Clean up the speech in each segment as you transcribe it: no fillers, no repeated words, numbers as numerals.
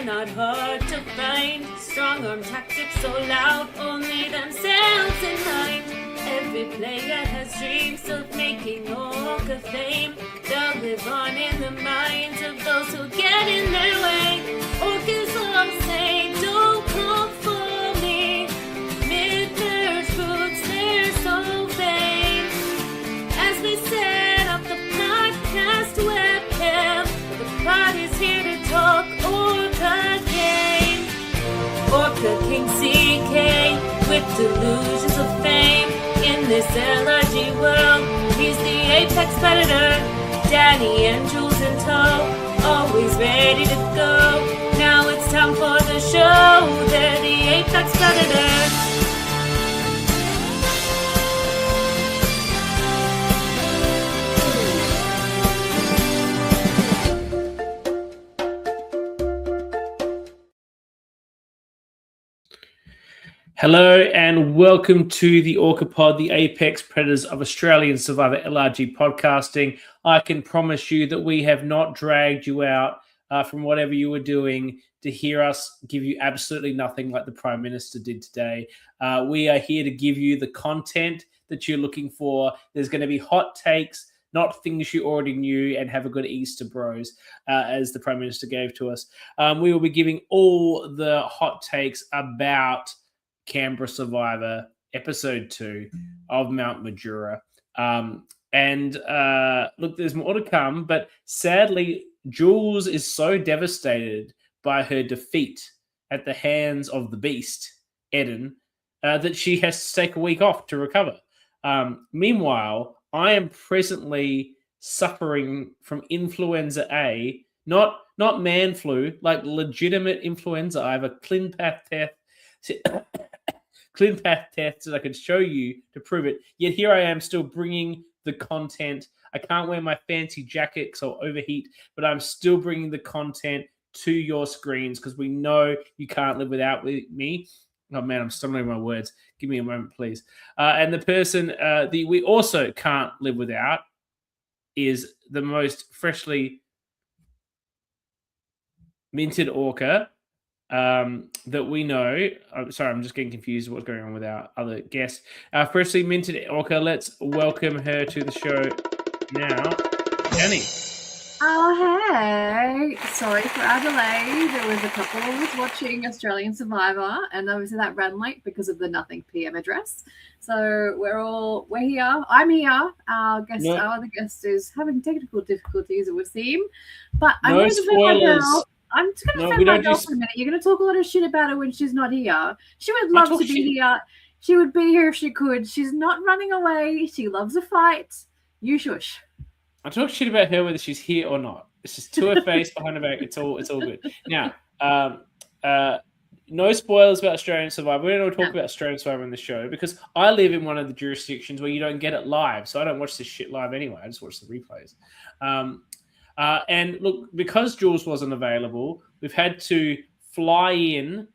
not hard to find. Strong arm tactics so loud, only themselves in mind. Every player has dreams of making orca fame. They'll live on in the minds of those who get in their way. Orcas all say, don't come for me. Mid-merge groups, they're so vain. As we set up the podcast webcam, the pod is here to talk Orca game. Orca King CK with delusions of fame. In this LRG world, he's the apex predator. Dani and Jules in tow, always ready to go. Now it's time for the show. They're the apex predators. Hello and welcome to the Orca Pod, the apex predators of Australian Survivor LRG podcasting. I can promise you that we have not dragged you out from whatever you were doing to hear us give you absolutely nothing like the Prime Minister did today. We are here to give you the content that you're looking for. There's going to be hot takes, not things you already knew, and have a good Easter bros, as the Prime Minister gave to us. We will be giving all the hot takes about Canberra Survivor, episode 2 of Mount Majura. Look, there's more to come, but sadly, Jules is so devastated by her defeat at the hands of the beast, Eden, that she has to take a week off to recover. Meanwhile, I am presently suffering from influenza A, not man flu, like legitimate influenza. I have a ClinPath test that I could show you to prove it. Yet here I am still bringing the content. I can't wear my fancy jacket because I'll overheat, but I'm still bringing the content to your screens because we know you can't live without me. Oh man, I'm stumbling my words. Give me a moment, please. And the person we also can't live without is the most freshly minted orca that we know. Sorry, I'm just getting confused with what's going on with our other guest. Freshly minted orca, let's welcome her to the show now. Dani. Oh, hey. Sorry for our delay. There was a couple of us watching Australian Survivor, and obviously that ran late because of the nothing PM address. So we're here. I'm here. Our other guest is having technical difficulties, it would seem. But I'm going to defend my girl. I'm just going to defend my girl for a minute. You're going to talk a lot of shit about her when she's not here. She would love to be here. She would be here if she could. She's not running away. She loves a fight. You shush. I talk shit about her whether she's here or not. It's just to her face, behind her back. It's all good. Now, no spoilers about Australian Survivor. We don't talk about Australian Survivor in the show because I live in one of the jurisdictions where you don't get it live. So I don't watch this shit live anyway. I just watch the replays. And look, because Jules wasn't available, we've had to fly in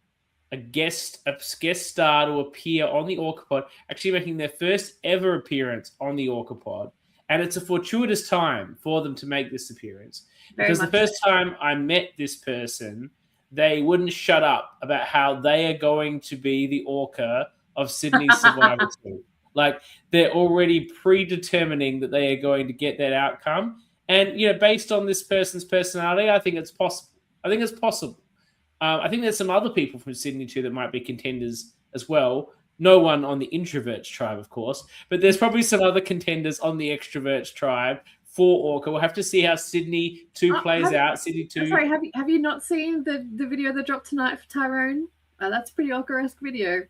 a guest star to appear on the Orca Pod, actually making their first ever appearance on the Orca Pod. And it's a fortuitous time for them to make this appearance. Because the first time I met this person, they wouldn't shut up about how they are going to be the orca of Sydney's Survivor Tour. Like, they're already predetermining that they are going to get that outcome. And, you know, based on this person's personality, I think it's possible. I think there's some other people from Sydney, too, that might be contenders as well. No one on the introverts tribe, of course, but there's probably some other contenders on the extroverts tribe for Orca. We'll have to see how Sydney 2 plays out. Sydney 2. Sorry, have you not seen the video that dropped tonight for Tyrone? That's a pretty Orca-esque video.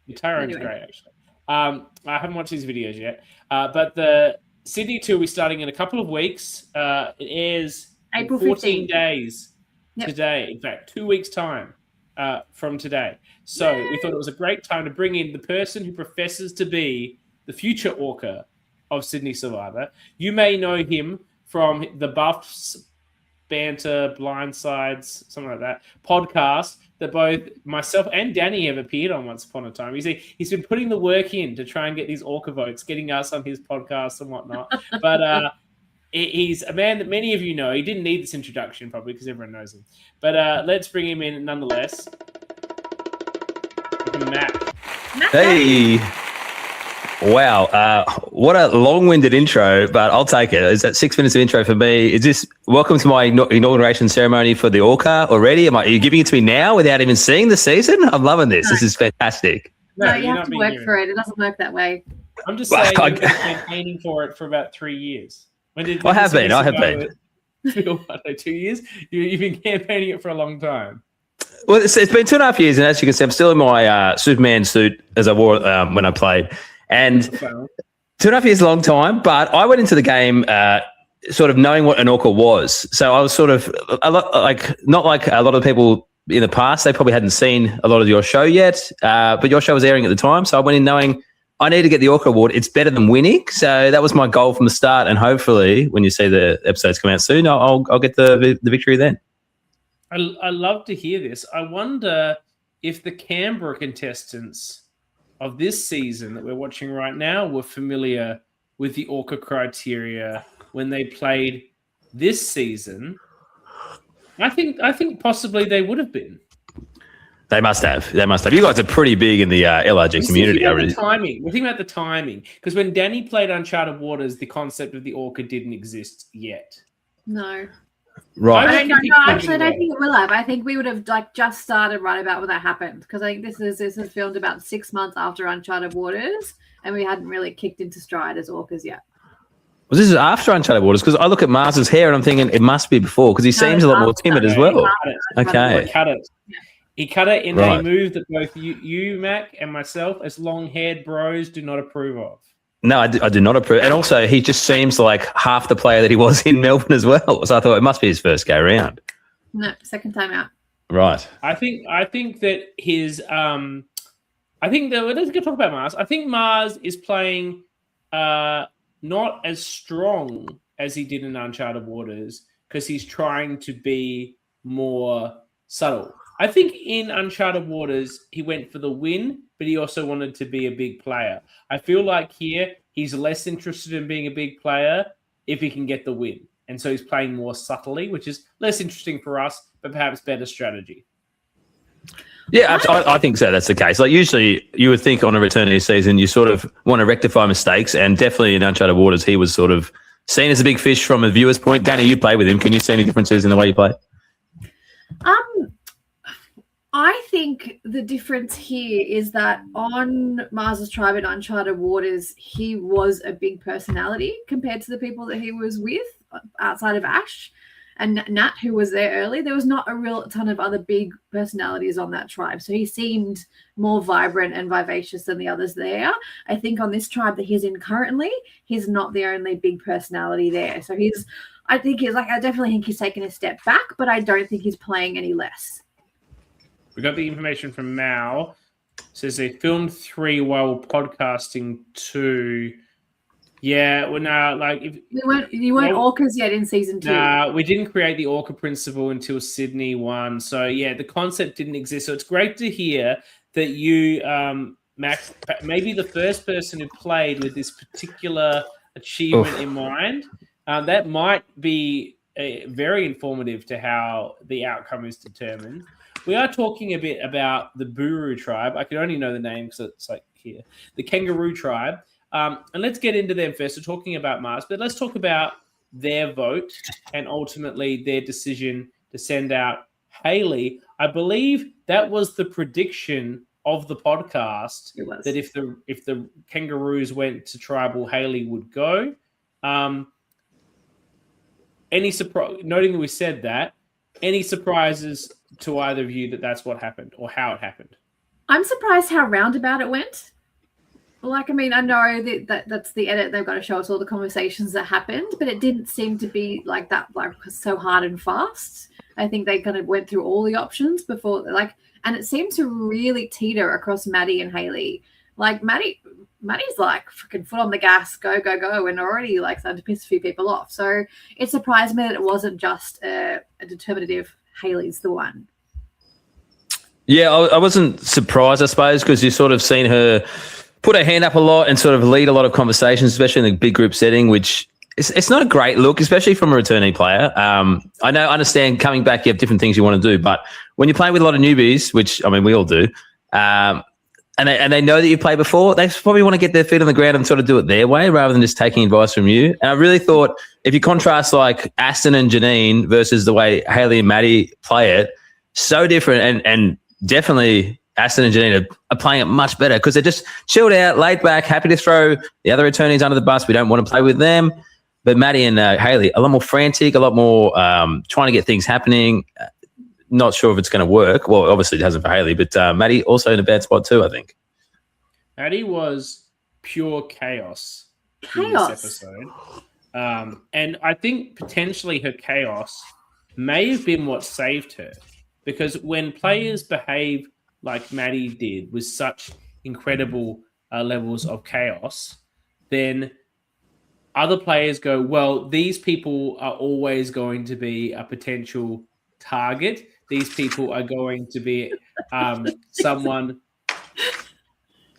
Yeah, Tyrone's great, actually. I haven't watched these videos yet, but the Sydney 2 will be starting in a couple of weeks. It airs April 14 days today. In fact, 2 weeks' time. From today. So we thought it was a great time to bring in the person who professes to be the future orca of Sydney Survivor. You may know him from the Buffs, Banter, Blindsides, something like that, podcast that both myself and Dani have appeared on once upon a time. He's been putting the work in to try and get these orca votes, getting us on his podcast and whatnot. But He's a man that many of you know. He didn't need this introduction, probably, because everyone knows him. But let's bring him in nonetheless. Matt. Hey. Wow. What a long-winded intro, but I'll take it. Is that 6 minutes of intro for me? Is this welcome to my inauguration ceremony for the Orca already? Are you giving it to me now without even seeing the season? I'm loving this. This is fantastic. No, you have to work for it. It doesn't work that way. I'm just saying you've been campaigning for it for about 3 years. I have been. 2 years? You've been campaigning it for a long time. Well, it's been 2.5 years, and as you can see, I'm still in my Superman suit as I wore when I played. And 2.5 years is a long time, but I went into the game sort of knowing what an Orca was. So I was sort of not like a lot of people in the past. They probably hadn't seen a lot of your show yet, but your show was airing at the time. So I went in knowing I need to get the Orca Award. It's better than winning. So that was my goal from the start. And hopefully when you see the episodes come out soon, I'll get the victory then. I love to hear this. I wonder if the Canberra contestants of this season that we're watching right now were familiar with the Orca criteria when they played this season. I think possibly they would have been. They must have. You guys are pretty big in the LRG community. We're thinking about the timing. Because when Dani played Uncharted Waters, the concept of the Orca didn't exist yet. No. Right. I don't think it will have. I think we would have just started right about when that happened. Because I think this is filmed about 6 months after Uncharted Waters, and we hadn't really kicked into stride as Orcas yet. Well, this is after Uncharted Waters, because I look at Mars's hair and I'm thinking it must be before, because he seems a lot more timid as well. Okay. He cut it. He cut it in a move that both you, Mac, and myself, as long-haired bros, do not approve of. No, I do not approve. And also, he just seems like half the player that he was in Melbourne as well. So I thought it must be his first go round. No, second time out. Right. I think that his let's go talk about Mars. I think Mars is playing not as strong as he did in Uncharted Waters because he's trying to be more subtle. I think in Uncharted Waters, he went for the win, but he also wanted to be a big player. I feel like here, he's less interested in being a big player if he can get the win. And so he's playing more subtly, which is less interesting for us, but perhaps better strategy. Yeah, I think so. That's the case. Like usually you would think on a return of the season, you sort of want to rectify mistakes. And definitely in Uncharted Waters, he was sort of seen as a big fish from a viewer's point. Dani, you play with him. Can you see any differences in the way you play? I think the difference here is that on Mars's Tribe and Uncharted Waters, he was a big personality compared to the people that he was with outside of Ash and Nat, who was there early. There was not a real ton of other big personalities on that tribe. So he seemed more vibrant and vivacious than the others there. I think on this tribe that he's in currently, he's not the only big personality there. So I definitely think he's taken a step back, but I don't think he's playing any less. We got the information from Mal. It says they filmed 3 while podcasting 2. Yeah, well, no, like you weren't Orcas yet in season 2. Nah, we didn't create the Orca principle until Sydney 1. So yeah, the concept didn't exist. So it's great to hear that you, Max, maybe the first person who played with this particular achievement in mind. That might be very informative to how the outcome is determined. We are talking a bit about the Buru tribe. I can only know the name because it's like here. The Kangaroo tribe. And let's get into them first. We're talking about Mars, but let's talk about their vote and ultimately their decision to send out Hayley. I believe that was the prediction of the podcast. It was. That if the Kangaroos went to tribal, Hayley would go. Any surprise? Noting that we said that, any surprises to either of you that's what happened or how it happened? I'm surprised how roundabout it went. Like, I mean, I know that's the edit. They've got to show us all the conversations that happened, but it didn't seem to be like that, like so hard and fast. I think they kind of went through all the options before, and it seemed to really teeter across Maddie and Hayley. Like Maddie's like freaking foot on the gas, go, and already like starting to piss a few people off. So it surprised me that it wasn't just a determinative Hayley's the one. Yeah, I wasn't surprised, I suppose, because you've sort of seen her put her hand up a lot and sort of lead a lot of conversations, especially in the big group setting, which it's not a great look, especially from a returning player. I understand coming back, you have different things you want to do, but when you're playing with a lot of newbies, which I mean we all do, and they know that you played before, they probably want to get their feet on the ground and sort of do it their way rather than just taking advice from you. And I really thought if you contrast like Aston and Janine versus the way Hayley and Maddie play it, so different, and definitely Aston and Janine are playing it much better because they're just chilled out, laid back, happy to throw the other attorneys under the bus. We don't want to play with them. But Maddie and Hayley, a lot more frantic, a lot more trying to get things happening. Not sure if it's going to work. Well, obviously it hasn't for Hayley, but Maddie also in a bad spot too, I think. Maddie was pure chaos in this episode. And I think potentially her chaos may have been what saved her. Because when players behave like Maddie did with such incredible levels of chaos, then other players go, well, these people are always going to be a potential target. These people are going to be someone.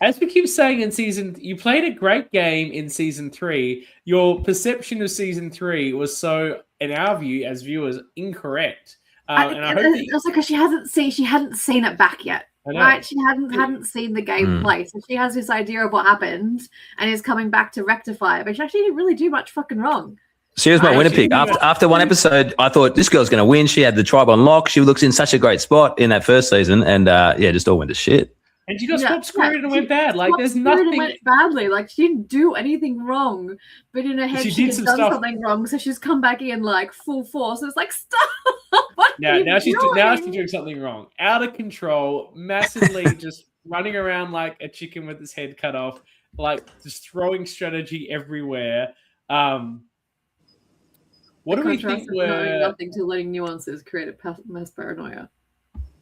As we keep saying in you played a great game in season 3. Your perception of season 3 was so, in our view as viewers, incorrect. And I hope also because she hadn't seen it back yet. Right, she hadn't seen the game play, so she has this idea of what happened and is coming back to rectify it. But she actually didn't really do much fucking wrong. She was my winner pick. After one episode, I thought this girl's going to win. She had the tribe on lock. She looks in such a great spot in that first season, and just all went to shit. And she got screwed and went bad. Like there's nothing. And went badly. Like she didn't do anything wrong, but in her head she had done something wrong. So she's come back in like full force. It's like stop. Now she's doing something wrong. Out of control, massively just running around like a chicken with its head cut off, like just throwing strategy everywhere. What do we think were nothing to letting nuances create a mass paranoia?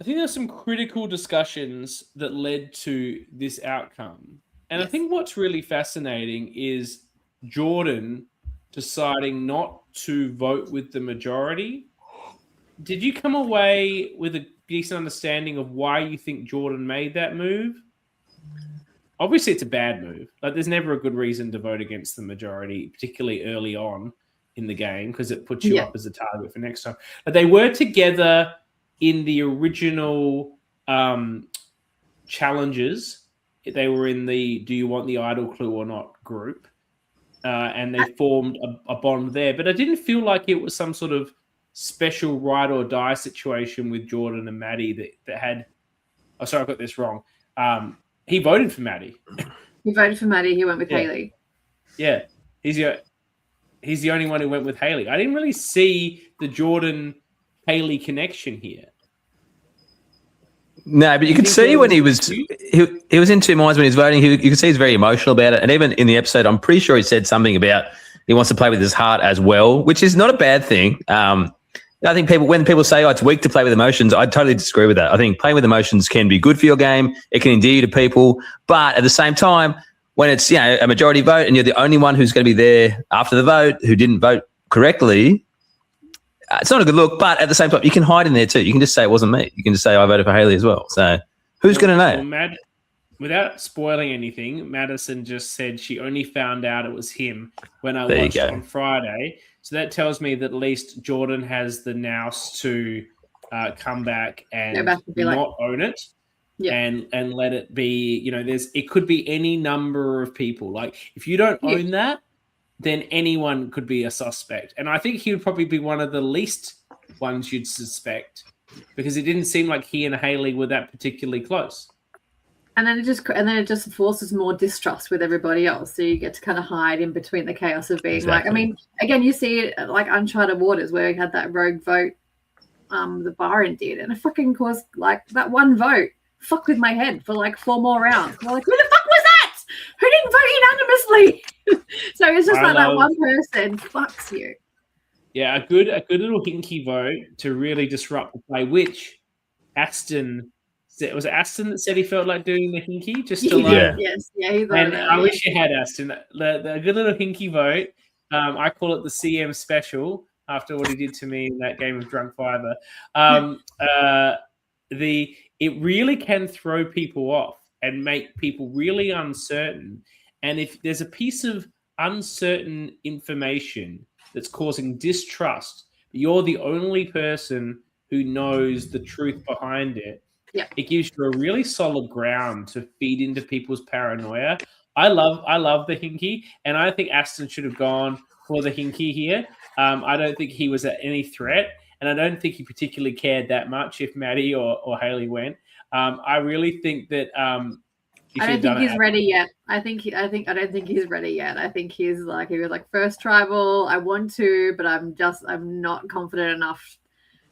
I think there's some critical discussions that led to this outcome. And I think what's really fascinating is Jordan deciding not to vote with the majority. Did you come away with a decent understanding of why you think Jordan made that move? Obviously, it's a bad move. Like, there's never a good reason to vote against the majority, particularly early on in the game, because it puts you up as a target for next time. But they were together in the original challenges. They were in the "Do you want the idol clue or not" group, and they formed a bond there. But I didn't feel like it was some sort of special ride or die situation with Jordan and Maddie that had. Oh, sorry, I got this wrong. He voted for Maddie. He voted for Maddie. He went with Hayley. Yeah, he's the only one who went with Hayley. I didn't really see the Jordan-Hayley connection here. No, but you could see when he was in two minds when he was voting. You could see he's very emotional about it. And even in the episode, I'm pretty sure he said something about he wants to play with his heart as well, which is not a bad thing. I think when people say, it's weak to play with emotions, I totally disagree with that. I think playing with emotions can be good for your game. It can endear you to people. But at the same time, when it's a majority vote and you're the only one who's going to be there after the vote who didn't vote correctly, it's not a good look. But at the same time, you can hide in there too. You can just say it wasn't me. You can just say I voted for Hayley as well. So who's going to know? Without spoiling anything, Madison just said she only found out it was him when I watched on Friday. So that tells me that at least Jordan has the nous to come back and not own it. Yeah. And let it be, it could be any number of people. Like if you don't own that, then anyone could be a suspect. And I think he would probably be one of the least ones you'd suspect because it didn't seem like he and Hayley were that particularly close. And then it just forces more distrust with everybody else. So you get to kind of hide in between the chaos of being again, you see it like Uncharted Waters where we had that rogue vote, the Byron did, and it fucking caused like that one vote fuck with my head for like 4 more rounds. We're like, who the fuck was that? Who didn't vote unanimously? So it's just that one person fucks you. Yeah, a good little hinky vote to really disrupt the play, which Aston. Was it Aston that said he felt like doing the hinky? Just to I wish you had Aston. The good little hinky vote. I call it the CM special after what he did to me in that game of Drunk Fiver. It really can throw people off and make people really uncertain. And if there's a piece of uncertain information that's causing distrust, but you're the only person who knows the truth behind it, it gives you a really solid ground to feed into people's paranoia. I love the Hinky, and I think Aston should have gone for the Hinky here. I don't think he was at any threat, and I don't think he particularly cared that much if Maddie or Haley went. I really think that I don't think he's ready yet. I don't think he's ready yet. I think he was like first tribal. I want to, but I'm not confident enough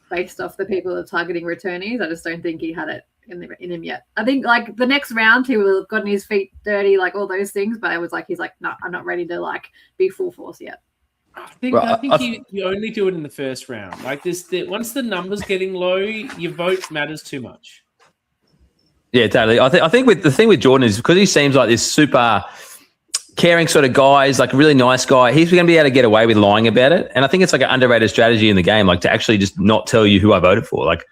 based off the people that are targeting returnees. I just don't think he had it in him yet. I think like the next round he will have gotten his feet dirty, like all those things. But I was like, he's like, no, I'm not ready to like be full force yet. I think you only do it in the first round. Like once the numbers getting low, your vote matters too much. Yeah, totally. I think with the thing with Jordan is because he seems like this super caring sort of guy. He's like a really nice guy. He's going to be able to get away with lying about it. And I think it's like an underrated strategy in the game, like to actually just not tell you who I voted for. Like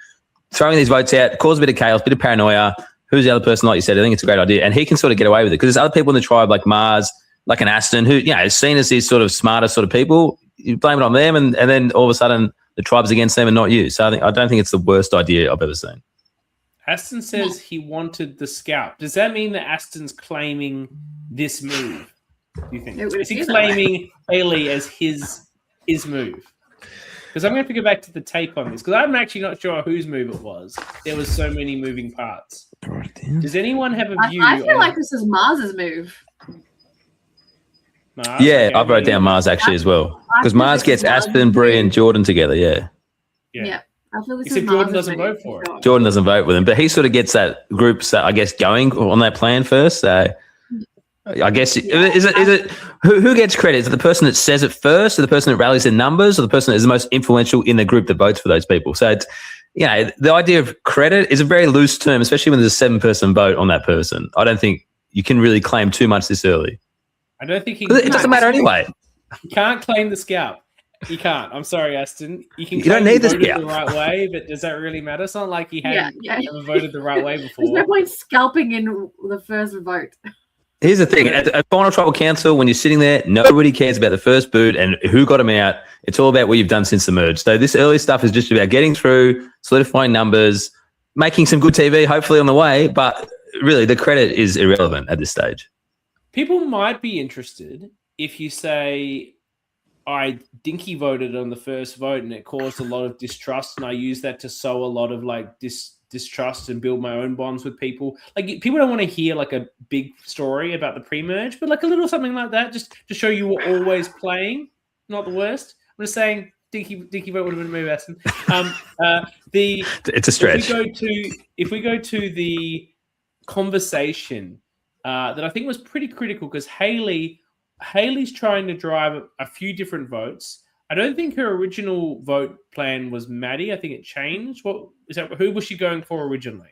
throwing these votes out, cause a bit of chaos, a bit of paranoia. Who's the other person, like you said? I think it's a great idea. And he can sort of get away with it because there's other people in the tribe like Mars, like an Aston, who, you know, is seen as these sort of smarter sort of people. You blame it on them and then all of a sudden the tribe's against them and not you. So I don't think it's the worst idea I've ever seen. Aston says he wanted the scalp. Does that mean that Aston's claiming this move? Do you think? Is he claiming Haley as his move? Because I'm going to have to go back to the tape on this because I'm actually not sure whose move it was. There was so many moving parts. Does anyone have a view? I feel like this is Mars's move. Mars? Yeah, Okay, I wrote down Mars actually as well because Mars gets Aston, Bree, and Jordan together. Yeah. I feel this Except Jordan doesn't vote for it. Jordan doesn't vote with him, but he sort of gets that group, I guess, going on that plan first. So I guess is it who gets credit? Is it the person that says it first, or the person that rallies the numbers, or the person that is the most influential in the group that votes for those people? So it's, you know, the idea of credit is a very loose term, especially when there's a 7-person vote on that person. I don't think you can really claim too much this early. I don't think it doesn't matter anyway. You can't claim the scalp. You can't. I'm sorry, Aston. You don't need the scalp the right way, but does that really matter? It's not like he hadn't ever voted the right way before. There's no point scalping in the first vote. Here's the thing. At Final Tribal Council, when you're sitting there, nobody cares about the first boot and who got him out. It's all about what you've done since the merge. So this early stuff is just about getting through, solidifying numbers, making some good TV, hopefully on the way. But really, the credit is irrelevant at this stage. People might be interested if you say, I dinky voted on the first vote and it caused a lot of distrust, and I used that to sow a lot of like distrust and build my own bonds with people. Like people don't want to hear like a big story about the pre-merge, but like a little something like that, just to show you were always playing, not the worst. I'm just saying, dinky vote would have been a move, Aston. It's a stretch. If we go to the conversation that I think was pretty critical, because Haley's trying to drive a few different votes. I don't think her original vote plan was Maddie. I think it changed. Who was she going for originally?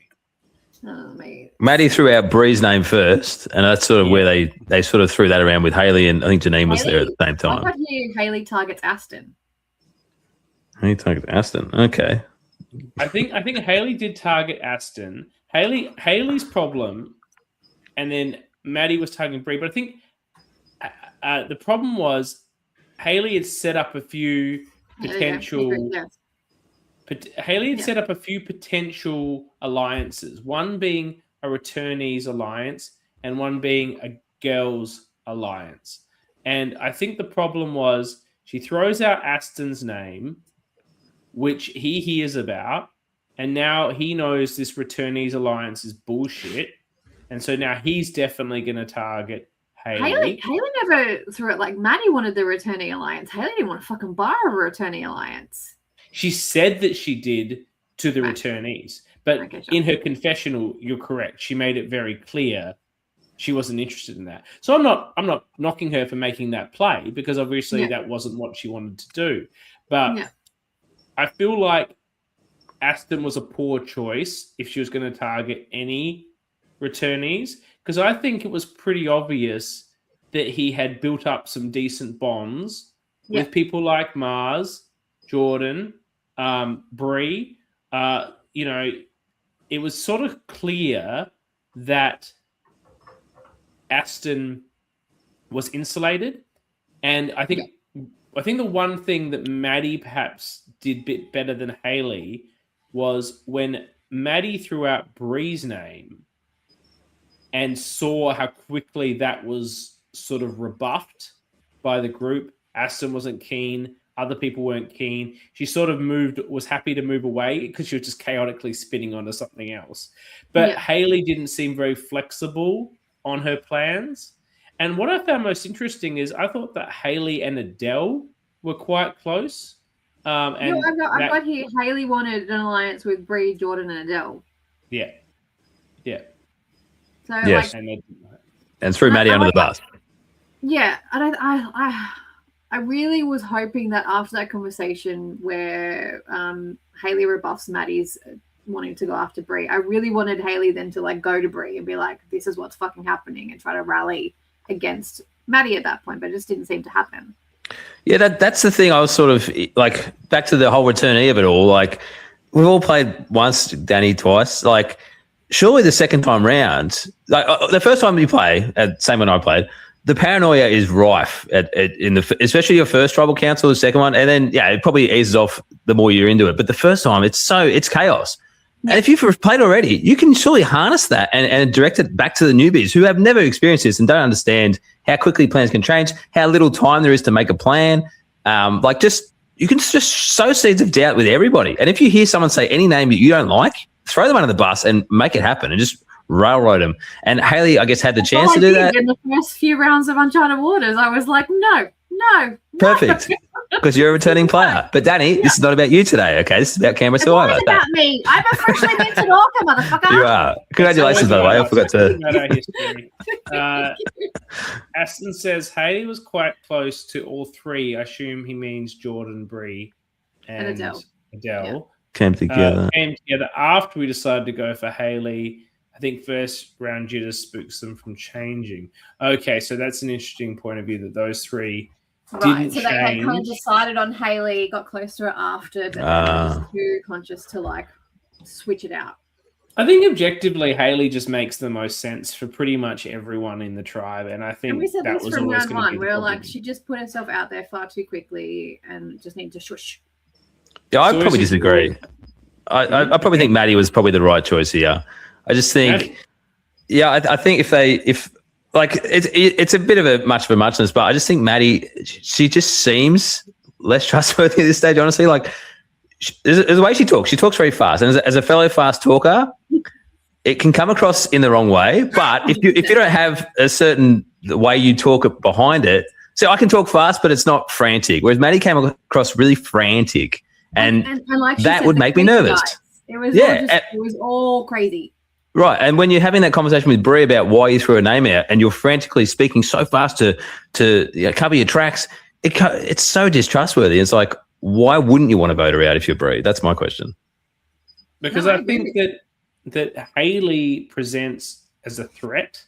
Oh, mate. Maddie threw out Bree's name first, and that's sort of where they sort of threw that around with Haley, and I think Janine was there at the same time. I thought Haley targets Aston. Haley targets Aston. Okay. I think Haley did target Aston. Haley's problem, and then Maddie was targeting Bree. But I think the problem was Haley had set up a few potential. Haley had set up a few potential alliances. One being a returnees alliance, and one being a girls alliance. And I think the problem was she throws out Aston's name, which he hears about, and now he knows this returnees alliance is bullshit, and so now he's definitely going to target Haley never threw it. Like Maddie wanted the returnee alliance. Haley didn't want a fucking bar of a returnee alliance. She said that she did to the returnees, but in her confessional, you're correct. She made it very clear she wasn't interested in that. So I'm not knocking her for making that play, because obviously that wasn't what she wanted to do. But I feel like Aston was a poor choice if she was going to target any returnees, because I think it was pretty obvious that he had built up some decent bonds with people like Mars, Jordan, Bree. It was sort of clear that Aston was insulated. And I think the one thing that Maddie perhaps did a bit better than Hayley was when Maddie threw out Bree's name and saw how quickly that was sort of rebuffed by the group. Aston wasn't keen. Other people weren't keen. She sort of was happy to move away because she was just chaotically spinning onto something else. But Hayley didn't seem very flexible on her plans. And what I found most interesting is I thought that Hayley and Adele were quite close. And I've got here Hayley wanted an alliance with Bree, Jordan, and Adele. Yeah. So yes. like, and threw Maddie under the bus. Yeah, and I really was hoping that after that conversation where Hayley rebuffs Maddie's wanting to go after Bree, I really wanted Hayley then to like go to Bree and be like, "This is what's fucking happening," and try to rally against Maddie at that point, but it just didn't seem to happen. Yeah, that's the thing. I was sort of like back to the whole returnee of it all. Like we've all played once, Dani twice. Like surely the second time round, like the first time you play, same when I played, the paranoia is rife especially your first tribal council, the second one, and then it probably eases off the more you're into it. But the first time, it's chaos. Yeah. And if you've played already, you can surely harness that and direct it back to the newbies who have never experienced this and don't understand how quickly plans can change, how little time there is to make a plan. You can just sow seeds of doubt with everybody. And if you hear someone say any name that you don't like, throw them under the bus and make it happen and just railroad them. And Hayley, I guess, had the chance to do that. In the first few rounds of Uncharted Waters, I was like, no. Perfect. Because you're a returning player. But Dani, this is not about you today, okay? This is about Canberra Survivor. It's about me. I'm a freshly minted orca, motherfucker. You are. Congratulations, by the way. I forgot to. Aston says Hayley was quite close to all three. I assume he means Jordan, Bree, and Adele. Yeah. Came together after we decided to go for Hayley. I think first round jitters spooks them from changing. Okay, so that's an interesting point of view that those three didn't so change. They had kind of decided on Hayley, got close to her after, but they were just too conscious to like switch it out. I think objectively, Hayley just makes the most sense for pretty much everyone in the tribe, and I think we said that this was from always round going to be one. We're problem. like, she just put herself out there far too quickly and just needed to shush. Yeah, I probably disagree. I probably think Maddie was probably the right choice here. I just think, I think if it's a bit of a much of a muchness, but I just think Maddie, she just seems less trustworthy at this stage. Honestly, like there's the way she talks very fast, and as a fellow fast talker, it can come across in the wrong way. But if you don't have a certain way you talk behind it, so I can talk fast, but it's not frantic. Whereas Maddie came across really frantic, and like that would make me nervous. It was all crazy. Right, and when you're having that conversation with Bree about why you threw a name out, and you're frantically speaking so fast to cover your tracks, it's so distrustworthy. It's like, why wouldn't you want to vote her out if you're Bree? That's my question. Because I think that Hayley presents as a threat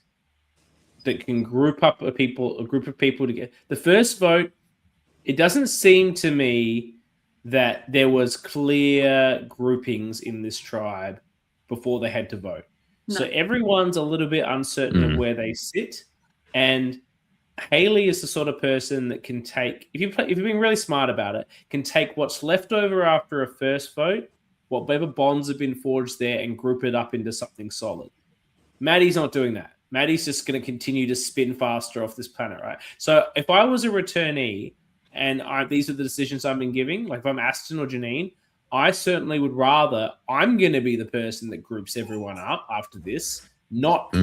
that can group up a group of people together. The first vote, it doesn't seem to me that there was clear groupings in this tribe before they had to vote. No. So everyone's a little bit uncertain of where they sit. And Hayley is the sort of person that can take, if you're being really smart about it, can take what's left over after a first vote, whatever bonds have been forged there, and group it up into something solid. Maddie's not doing that. Maddie's just going to continue to spin faster off this planet, right? So if I was a returnee and these are the decisions I've been giving, like if I'm Aston or Janine, I certainly would rather I'm going to be the person that groups everyone up after this, not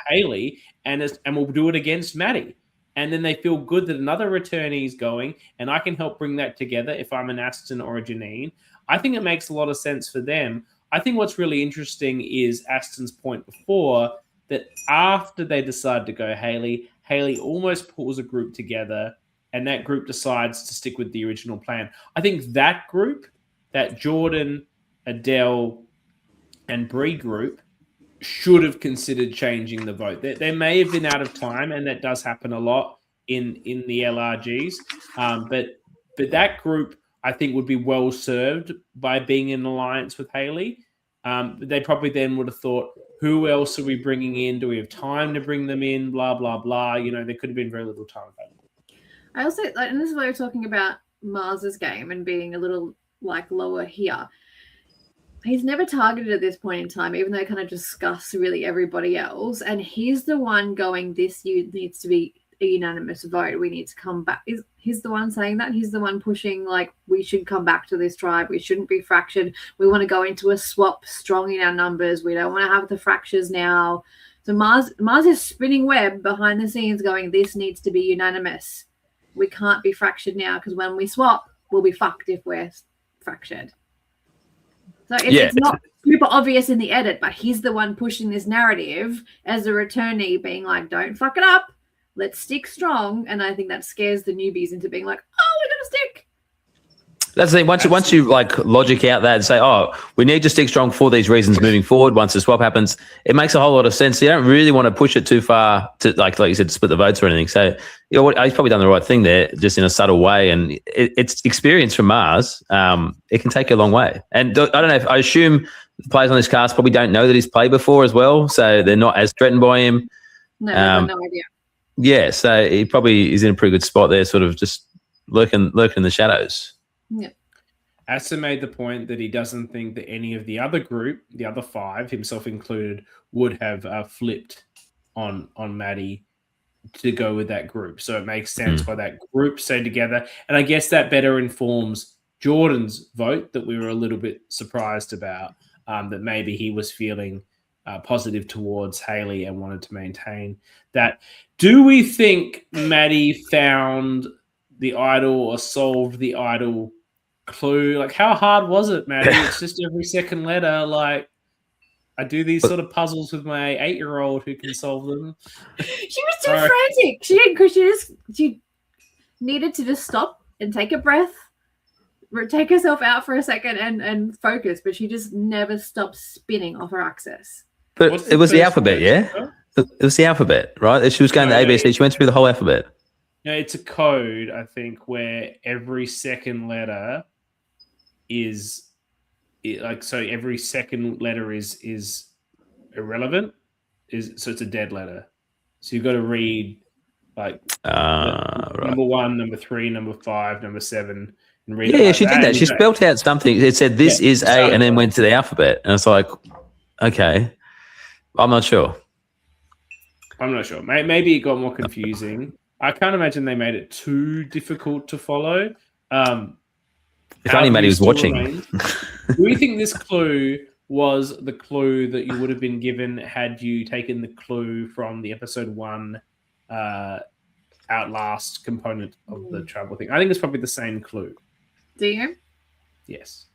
Hayley, and we'll do it against Maddie. And then they feel good that another returnee is going, and I can help bring that together if I'm an Aston or a Janine. I think it makes a lot of sense for them. I think what's really interesting is Aston's point before, that after they decide to go Hayley almost pulls a group together, and that group decides to stick with the original plan. I think that group, that Jordan, Adele, and Bree group, should have considered changing the vote. They may have been out of time, and that does happen a lot in the LRGs. But that group, I think, would be well served by being in alliance with Hayley. They probably then would have thought, who else are we bringing in? Do we have time to bring them in? Blah, blah, blah. You know, there could have been very little time available. I also, like, and this is why we're talking about Mars's game and being a little like lower here. He's never targeted at this point in time, even though they kind of discuss really everybody else. And he's the one going, this needs to be a unanimous vote. We need to come back. He's the one saying that. He's the one pushing, like, we should come back to this tribe. We shouldn't be fractured. We want to go into a swap strong in our numbers. We don't want to have the fractures now. So Mars is spinning web behind the scenes going, this needs to be unanimous. We can't be fractured now because when we swap, we'll be fucked if we're fractured. So it's not super obvious in the edit, but he's the one pushing this narrative as a returnee, being like, don't fuck it up. Let's stick strong. And I think that scares the newbies into being like, oh, we're going to stick. That's the thing. Once you like logic out that and say, oh, we need to stick strong for these reasons moving forward. Once the swap happens, it makes a whole lot of sense. You don't really want to push it too far to like you said, to split the votes or anything. So you know, he's probably done the right thing there, just in a subtle way. And it's experience from Mars. It can take you a long way. And I don't know. I assume the players on this cast probably don't know that he's played before as well, so they're not as threatened by him. No, they have no idea. Yeah, so he probably is in a pretty good spot there, sort of just lurking in the shadows. Yeah. Asa made the point that he doesn't think that any of the other group, the other five, himself included, would have flipped on Maddie to go with that group. So it makes sense why that group stayed together. And I guess that better informs Jordan's vote that we were a little bit surprised about, that maybe he was feeling positive towards Haley and wanted to maintain that. Do we think Maddie found the idol or solved the idol clue? Like, how hard was it, Maddie? It's just every second letter. Like, I do these sort of puzzles with my 8-year-old who can solve them. She was too frantic. She needed to just stop and take a breath, take herself out for a second and focus, but she just never stopped spinning off her axis. But it was the alphabet, yeah? It was the alphabet, right? She was going to ABC. She went through the whole alphabet. No, it's a code, I think, where every second letter is so every second letter is irrelevant. So it's a dead letter. So you've got to read like right. number 1, number 3, number 5, number 7, and read. Yeah, she did that. She spelled out something. It said this is A, and then went to the alphabet, and it's like, okay, I'm not sure. Maybe it got more confusing. I can't imagine they made it too difficult to follow. If only Maddie was watching. Do you think this clue was the clue that you would have been given had you taken the clue from the episode 1 Outlast component of the travel thing? I think it's probably the same clue. Do you? Yes.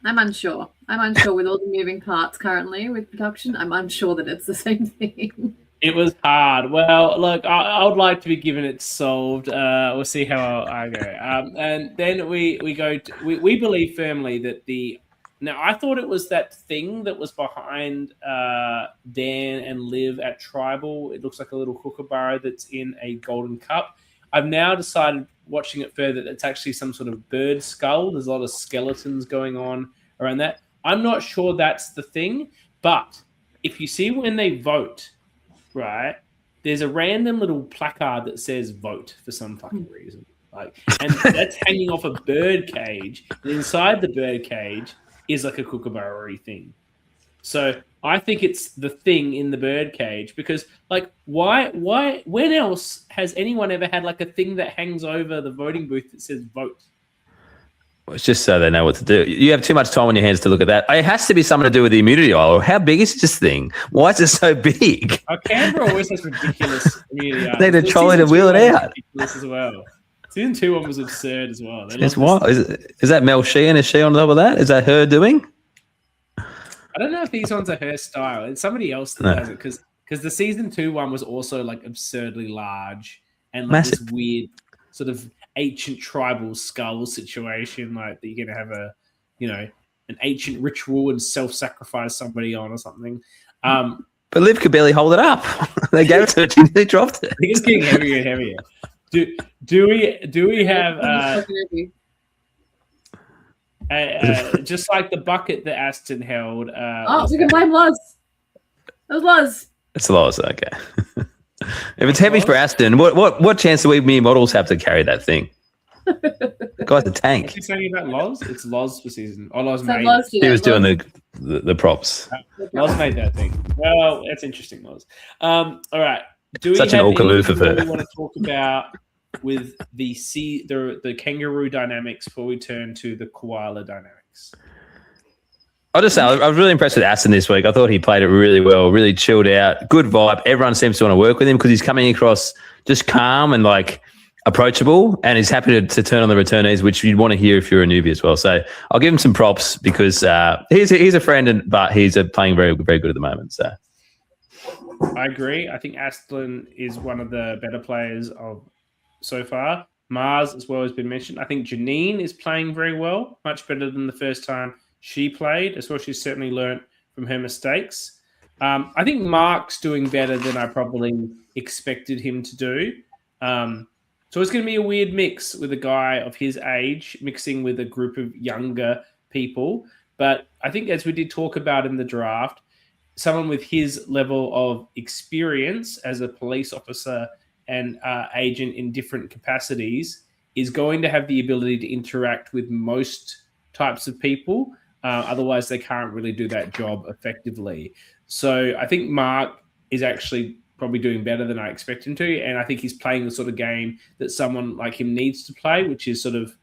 I'm unsure. With all the moving parts currently with production. I'm unsure that it's the same thing. It was hard. Well, look, I would like to be given it solved. We'll see how I go. And then we go. We believe firmly that Now, I thought it was that thing that was behind Dan and Liv at Tribal. It looks like a little kookaburra that's in a golden cup. I've now decided, watching it further, that it's actually some sort of bird skull. There's a lot of skeletons going on around that. I'm not sure that's the thing, but if you see when they vote, right, there's a random little placard that says vote for some fucking reason. And that's hanging off a bird cage. And inside the bird cage is like a kookaburra thing. So I think it's the thing in the bird cage, because why when else has anyone ever had like a thing that hangs over the voting booth that says vote? Well, it's just so they know what to do. You have too much time on your hands to look at that. It has to be something to do with the immunity idol. How big is this thing? Why is it so big? Canberra always has ridiculous immunity idols. They need to trolley to wheel it out. Ridiculous as well. Season 2 one was absurd as well. It's wild. Is that Mel Sheehan? Is she on top of that? Is that her doing? I don't know if these ones are her style. It's somebody else that does it, because the season 2 one was also like absurdly large and like massive. This weird sort of ancient tribal skull situation, like that you're gonna have an ancient ritual and self-sacrifice somebody on or something. But Liv could barely hold it up. They gave it to her. She nearly dropped it. It's getting heavier and heavier. Do we have just like the bucket that Aston held? We can blame Loz. It was Loz. It's Loz, okay. If it's heavy for Aston, what chance do we mere models have to carry that thing? The guy's a tank. What's he saying about Loz? It's Loz for season. Oh, Loz So made Loz it. did He it. was doing Loz- the props. Loz made that thing. Well, that's interesting, Loz. All right. Do we Such an have awkward move anything of her. we want to talk about with the kangaroo dynamics before we turn to the koala dynamics? I'll just say I was really impressed with Aston this week. I thought he played it really well, really chilled out, good vibe. Everyone seems to want to work with him because he's coming across just calm and like approachable, and he's happy to turn on the returnees, which you'd want to hear if you're a newbie as well. So I'll give him some props because he's a friend, but he's playing very, very good at the moment. So I agree. I think Aston is one of the better players of so far. Mars as well has been mentioned. I think Janine is playing very well, much better than the first time she played as well. She's certainly learnt from her mistakes. I think Mark's doing better than I probably expected him to do. So it's going to be a weird mix with a guy of his age mixing with a group of younger people. But I think as we did talk about in the draft, someone with his level of experience as a police officer and agent in different capacities is going to have the ability to interact with most types of people. Otherwise, they can't really do that job effectively. So I think Mark is actually probably doing better than I expect him to. And I think he's playing the sort of game that someone like him needs to play, which is sort of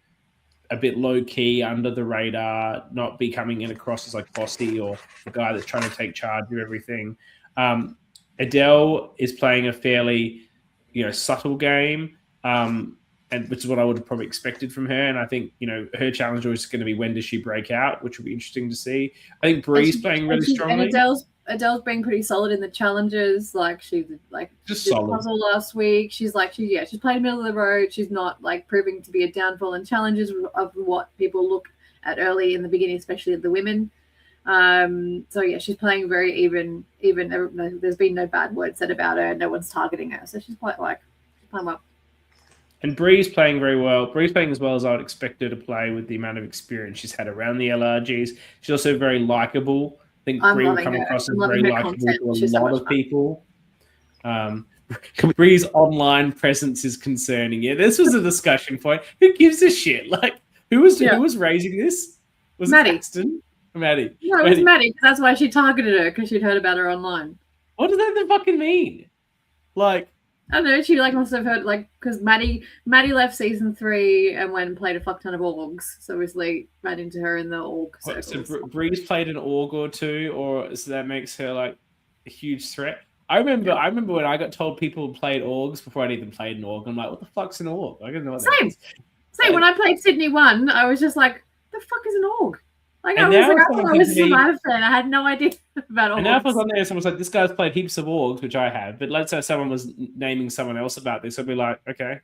a bit low key, under the radar, not be coming in across as like bossy or the guy that's trying to take charge of everything. Adele is playing a fairly, subtle game, and which is what I would have probably expected from her. And I think, her challenge was going to be when does she break out, which will be interesting to see. I think Bree's playing really strongly. And Adele's been pretty solid in the challenges. Like she Just did solid. puzzle last week. She's played middle of the road. She's not like proving to be a downfall in challenges of what people look at early in the beginning, especially the women. So yeah, she's playing very even. There's been no bad word said about her. No one's targeting her, so she's playing well. And Bree's playing very well. Bree's playing as well as I would expect her to play with the amount of experience she's had around the LRGs. She's also very likable. I think Bree will come across as very likable to a lot of people. Bree's online presence is concerning. Yeah, this was a discussion point. Who gives a shit? Like, who was raising this? Was Maddie. it Paxton? Maddie. No, it was Maddie. That's why she targeted her, because she'd heard about her online. What does that fucking mean? Like, I don't know. She must have heard because Maddie left season 3 and went and played a fuck ton of orgs. So obviously ran into her in the org circles. So Bree's played an org or two, or so that makes her like a huge threat. I remember when I got told people played orgs before I'd even played an org. I'm like, what the fuck's an org? I don't know what that is. Same. When I played Sydney 1, I was just like, the fuck is an org? Like, And I now was someone a gives me- Survivor fan. I had no idea about orgs. And now if I was on there, someone's like, this guy's played heaps of orgs, which I have. But let's say someone was naming someone else about this, I'd be like, okay,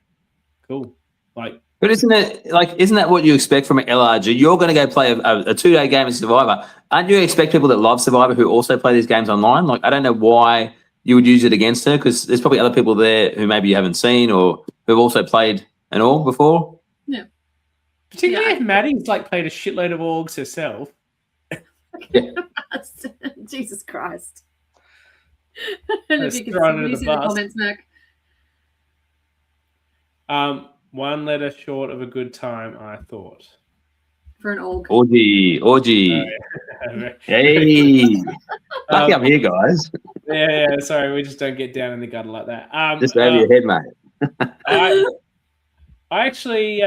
cool. Like, But isn't that what you expect from an LRG? You're going to go play a 2-day game in Survivor. Aren't you expect people that love Survivor who also play these games online? Like, I don't know why you would use it against her, because there's probably other people there who maybe you haven't seen or who've also played an org before. Yeah. particularly if Maddie's like played a shitload of orgs herself. Jesus Christ. And if Let's you can throw it under the see the bus. comments, Mac. One letter short of a good time, I thought. For an org. Orgy. Hey. Lucky I'm here, guys. Yeah, sorry, we just don't get down in the gutter like that. Just over your head, mate. I actually,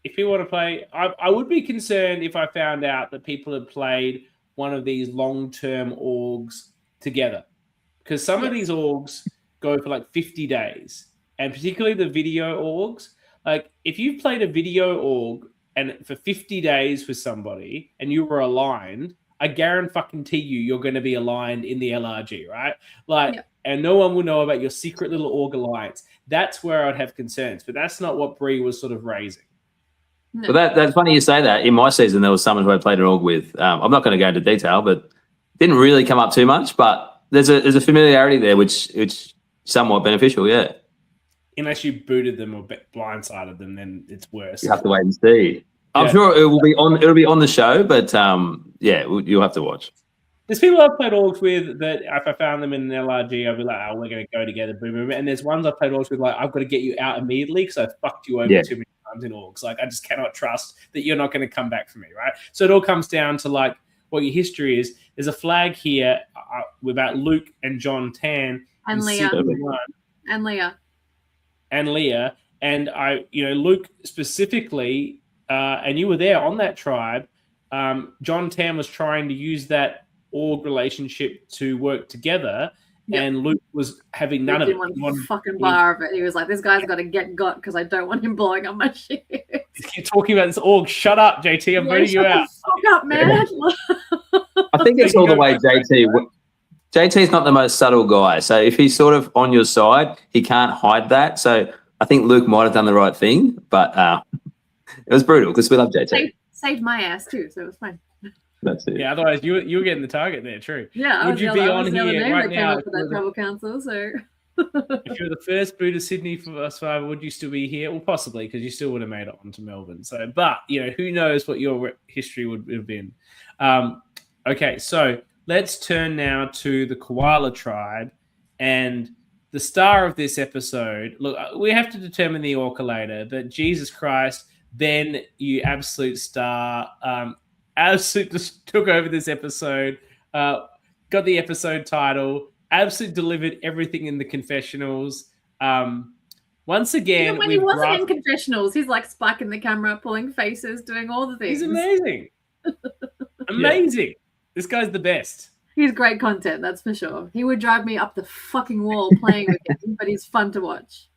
if you want to play, I would be concerned if I found out that people had played one of these long-term orgs together, because some of these orgs go for like 50 days, and particularly the video orgs. Like, if you've played a video org and for 50 days with somebody and you were aligned, I guarantee you're going to be aligned in the LRG, right? Like, and no one will know about your secret little org alliance. That's where I'd have concerns, but that's not what Bree was sort of raising. No. Well, that's funny you say that. In my season, there was someone who I played an org with. I'm not going to go into detail, but didn't really come up too much. But there's a familiarity there, which somewhat beneficial. Yeah, Unless you booted them or blindsided them, then it's worse. you have to wait and see. I'm Yeah. sure it will be on. It'll be on the show, but you'll have to watch. There's people I've played orgs with that if I found them in an LRG, I'd be like, we're going to go together, boom, boom. And there's ones I've played orgs with, like, I've got to get you out immediately because I fucked you over too many times in orgs. Like, I just cannot trust that you're not going to come back for me, right? So it all comes down to, like, what your history is. There's a flag here about Luke and John Tan. And Leah. And Leah. And Leah. And Luke specifically, and you were there on that tribe, John Tam was trying to use that org relationship to work together, and Luke was having none of it. He wanted fucking bar of it. He was like, this guy's got to get got because I don't want him blowing up my shit. You're talking about this org. Shut up, JT. I'm booting you out. Fuck up, man. I think it's all the way JT. JT's not the most subtle guy. So if he's sort of on your side, he can't hide that. So I think Luke might have done the right thing, but it was brutal because we love JT. Saved my ass too, so it was fine. That's it. Yeah, otherwise you were getting the target there, true. Yeah, would you be on here right now? For that travel council, so. If you're the first boot of Sydney for Survivor, would you still be here? Well, possibly, because you still would have made it onto Melbourne. So, but who knows what your history would have been. Okay, so let's turn now to the Koala tribe and the star of this episode. Look, we have to determine the orca later, but Jesus Christ, Ben, you absolute star. Absolute just took over this episode. Got the episode title. Absolute delivered everything in the confessionals. Once again, even when he wasn't in confessionals, he's like spiking the camera, pulling faces, doing all the things. He's amazing. Amazing. This guy's the best. He's great content, that's for sure. He would drive me up the fucking wall playing with him, but he's fun to watch.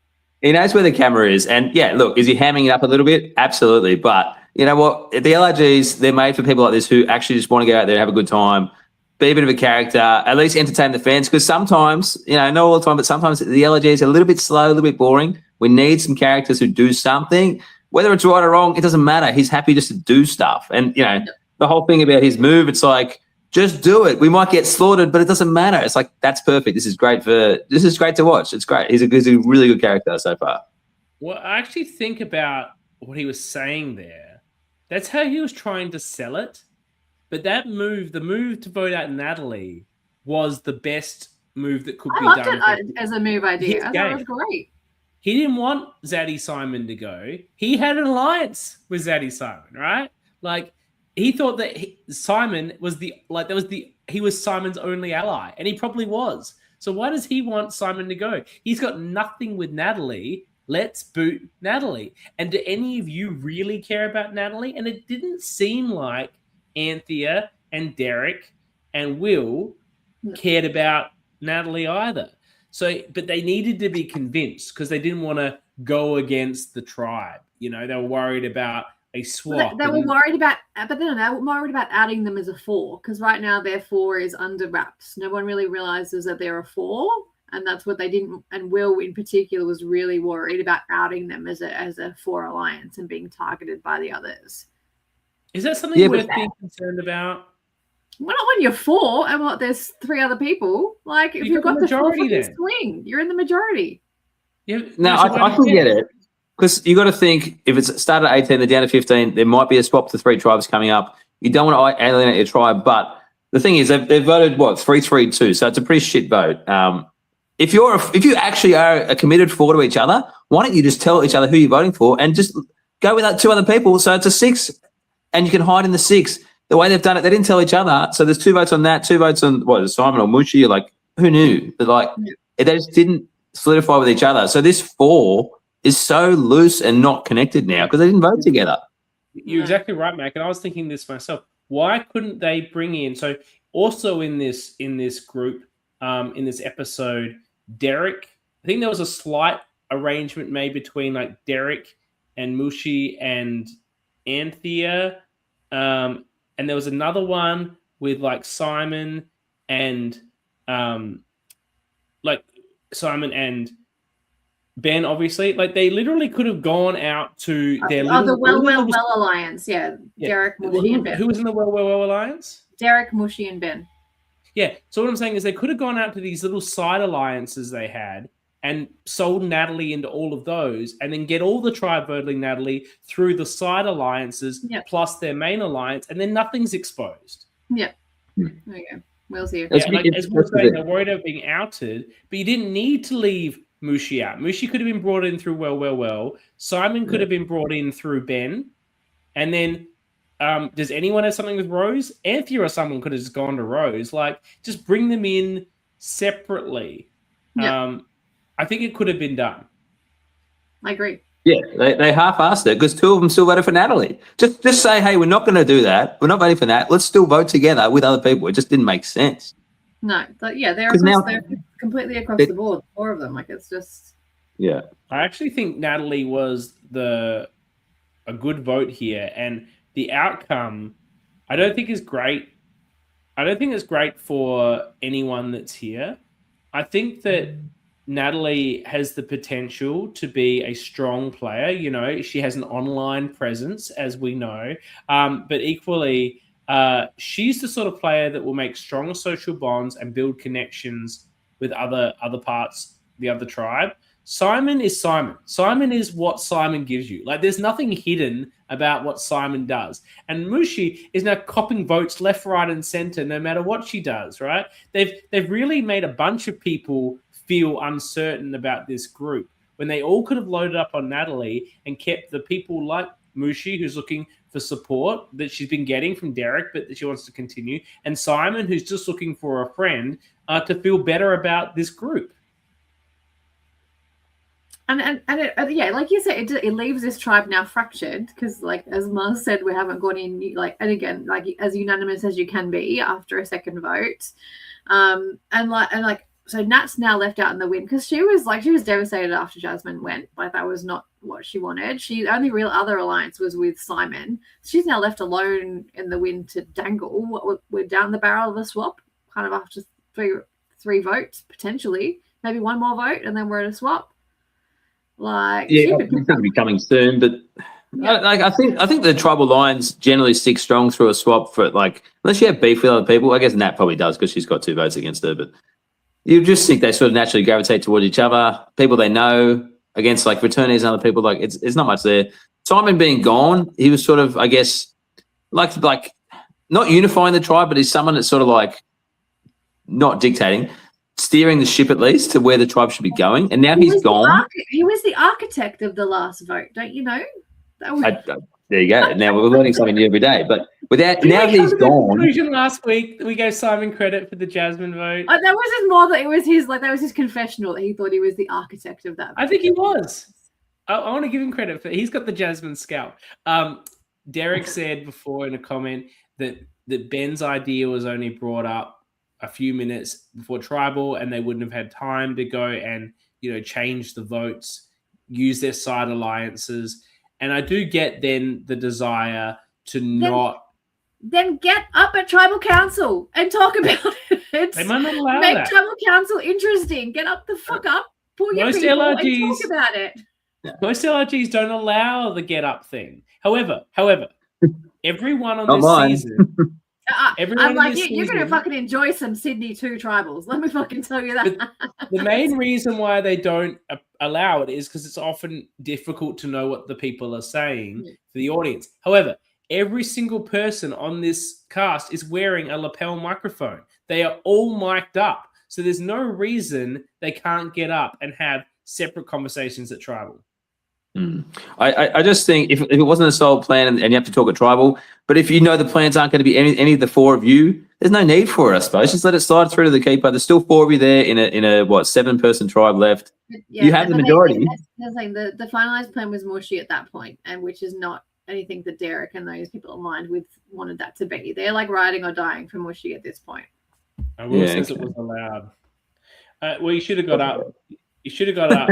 He knows where the camera is. And yeah, look, is he hamming it up a little bit? Absolutely. But you know what? The LRGs, they're made for people like this who actually just want to go out there and have a good time, be a bit of a character, at least entertain the fans. Because sometimes, not all the time, but sometimes the LRGs are a little bit slow, a little bit boring. We need some characters who do something. Whether it's right or wrong, it doesn't matter. He's happy just to do stuff. And, the whole thing about his move, it's like, just do it. We might get slaughtered, but it doesn't matter. It's like, that's perfect. This is great to watch. It's great. He's a really good character so far. Well, I actually think about what he was saying there. That's how he was trying to sell it. But that move, the move to vote out Natalie, was the best move that could be done. I loved it as a move idea. I thought it was great. He didn't want Zaddy Simon to go. He had an alliance with Zaddy Simon, right? Like, he thought that Simon was he was Simon's only ally, and he probably was. So why does he want Simon to go? He's got nothing with Natalie. Let's boot Natalie. And do any of you really care about Natalie? And it didn't seem like Anthea and Derek and Will cared about Natalie either. So, but they needed to be convinced because they didn't want to go against the tribe. They were worried about a swap. They were worried about, but they were worried about adding them as a 4 because right now their 4 is under wraps. No one really realizes that they're a 4, and that's what they didn't. And Will, in particular, was really worried about outing them as a 4 alliance and being targeted by the others. Is that something worth being concerned about? Well, not when you're 4 and there's 3 other people. Like if you've got the majority, swing, you're in the majority. Yeah. No, I can get it. Because you got to think, if it's started at 18, they're down to 15, there might be a swap to 3 tribes coming up. You don't want to alienate your tribe. But the thing is, they've voted, 3-3-2. So it's a pretty shit vote. If you actually are a committed 4 to each other, why don't you just tell each other who you're voting for and just go with 2 other people? So it's a 6, and you can hide in the 6. The way they've done it, they didn't tell each other. So there's 2 votes on that, 2 votes on, Simon or Mushi. You're like, who knew? But they just didn't solidify with each other. So this 4 is so loose and not connected now because they didn't vote together. You're exactly right, Mac. And I was thinking this myself. Why couldn't they bring in? So also in this group, in this episode, Derek. I think there was a slight arrangement made between like Derek and Mushi and Anthea, and there was another one with like Simon and Simon and Ben, obviously, like they literally could have gone out to their the Well Alliance. Yeah. Derek, Mushi, and Ben. Who was in the Well Alliance? Derek, Mushi, and Ben. Yeah. So what I'm saying is they could have gone out to these little side alliances they had and sold Natalie into all of those, and then get all the tribe voting Natalie through the side alliances plus their main alliance, and then nothing's exposed. Yeah. There you go. Will's here. Yeah, like, as we were saying, they're worried about being outed, but you didn't need to leave Mushi out. Mushi could have been brought in through well. Simon could have been brought in through Ben. And then does anyone have something with Rose? Anthea or someone could have just gone to Rose. Like, just bring them in separately. Yeah. I think it could have been done. I agree. Yeah, they half-assed it because two of them still voted for Natalie. Just say, hey, we're not going to do that. We're not voting for that. Let's still vote together with other people. It just didn't make sense. No, but yeah, they're completely across the board. 4 of them, like it's just. Yeah, I actually think Natalie was a good vote here, and the outcome, I don't think is great. I don't think it's great for anyone that's here. I think that Natalie has the potential to be a strong player. You know, she has an online presence, as we know. But equally, she's the sort of player that will make strong social bonds and build connections with other parts, the other tribe. Simon is Simon. Simon is what Simon gives you. Like, there's nothing hidden about what Simon does. And Mushi is now copping votes left, right, and center, no matter what she does, right? They've really made a bunch of people feel uncertain about this group when they all could have loaded up on Natalie and kept the people like Mushi, who's looking for support that she's been getting from Derek, but that she wants to continue, and Simon, who's just looking for a friend, to feel better about this group. And yeah, like you said, it leaves this tribe now fractured because, like as Mars said, we haven't gone in like, and again, like as unanimous as you can be after a second vote, so Nat's now left out in the wind because she was devastated after Jasmine went. Like that was not what she wanted. She only real other alliance was with Simon. She's now left alone in the wind to dangle. We're down the barrel of a swap, kind of after three votes potentially, maybe one more vote, and then we're at a swap. Like, yeah, it's going to be coming soon, but I think the tribal lines generally stick strong through a swap for like unless you have beef with other people. I guess Nat probably does because she's got 2 votes against her, but you just think they sort of naturally gravitate towards each other, people they know against like returnees and other people. Like it's not much there. Simon being gone, he was sort of, I guess, like not unifying the tribe, but he's someone that's sort of like not dictating, steering the ship at least to where the tribe should be going. And now he's gone. He was the architect of the last vote, don't you know? There you go. Now we're learning something new every day. But now he's gone. Conclusion last week we gave Simon credit for the Jasmine vote. That was just more that it was his confessional that he thought he was the architect of that vote. I think he was. I want to give him credit for he's got the Jasmine scalp. Derek said before in a comment that Ben's idea was only brought up a few minutes before tribal, and they wouldn't have had time to go and change the votes, use their side alliances. And I do get then the desire to Then get up at tribal council and talk about it. They might not allow Make that. tribal council interesting. Get up the fuck up, pull your people and talk about it. Most LRGs don't allow the get up thing. However, everyone on this season. I'm like, you're going to fucking enjoy some Sydney 2 tribals. Let me fucking tell you that. The main reason why they don't allow it is because it's often difficult to know what the people are saying to the audience. However, every single person on this cast is wearing a lapel microphone. They are all mic'd up. So there's no reason they can't get up and have separate conversations at tribal. I just think if it wasn't a solid plan and you have to talk at tribal, but if you know the plans aren't going to be any of the 4 of you, there's no need for it, I suppose. Just let it slide through to the keeper. There's still 4 of you there in a 7-person tribe left. Yeah, you have the majority. The finalized plan was Mushi at that point, and which is not anything that Derek and those people aligned with wanted that to be. They're like riding or dying for Mushi at this point. I will say it was allowed. Well, you should have got up. You should have got up.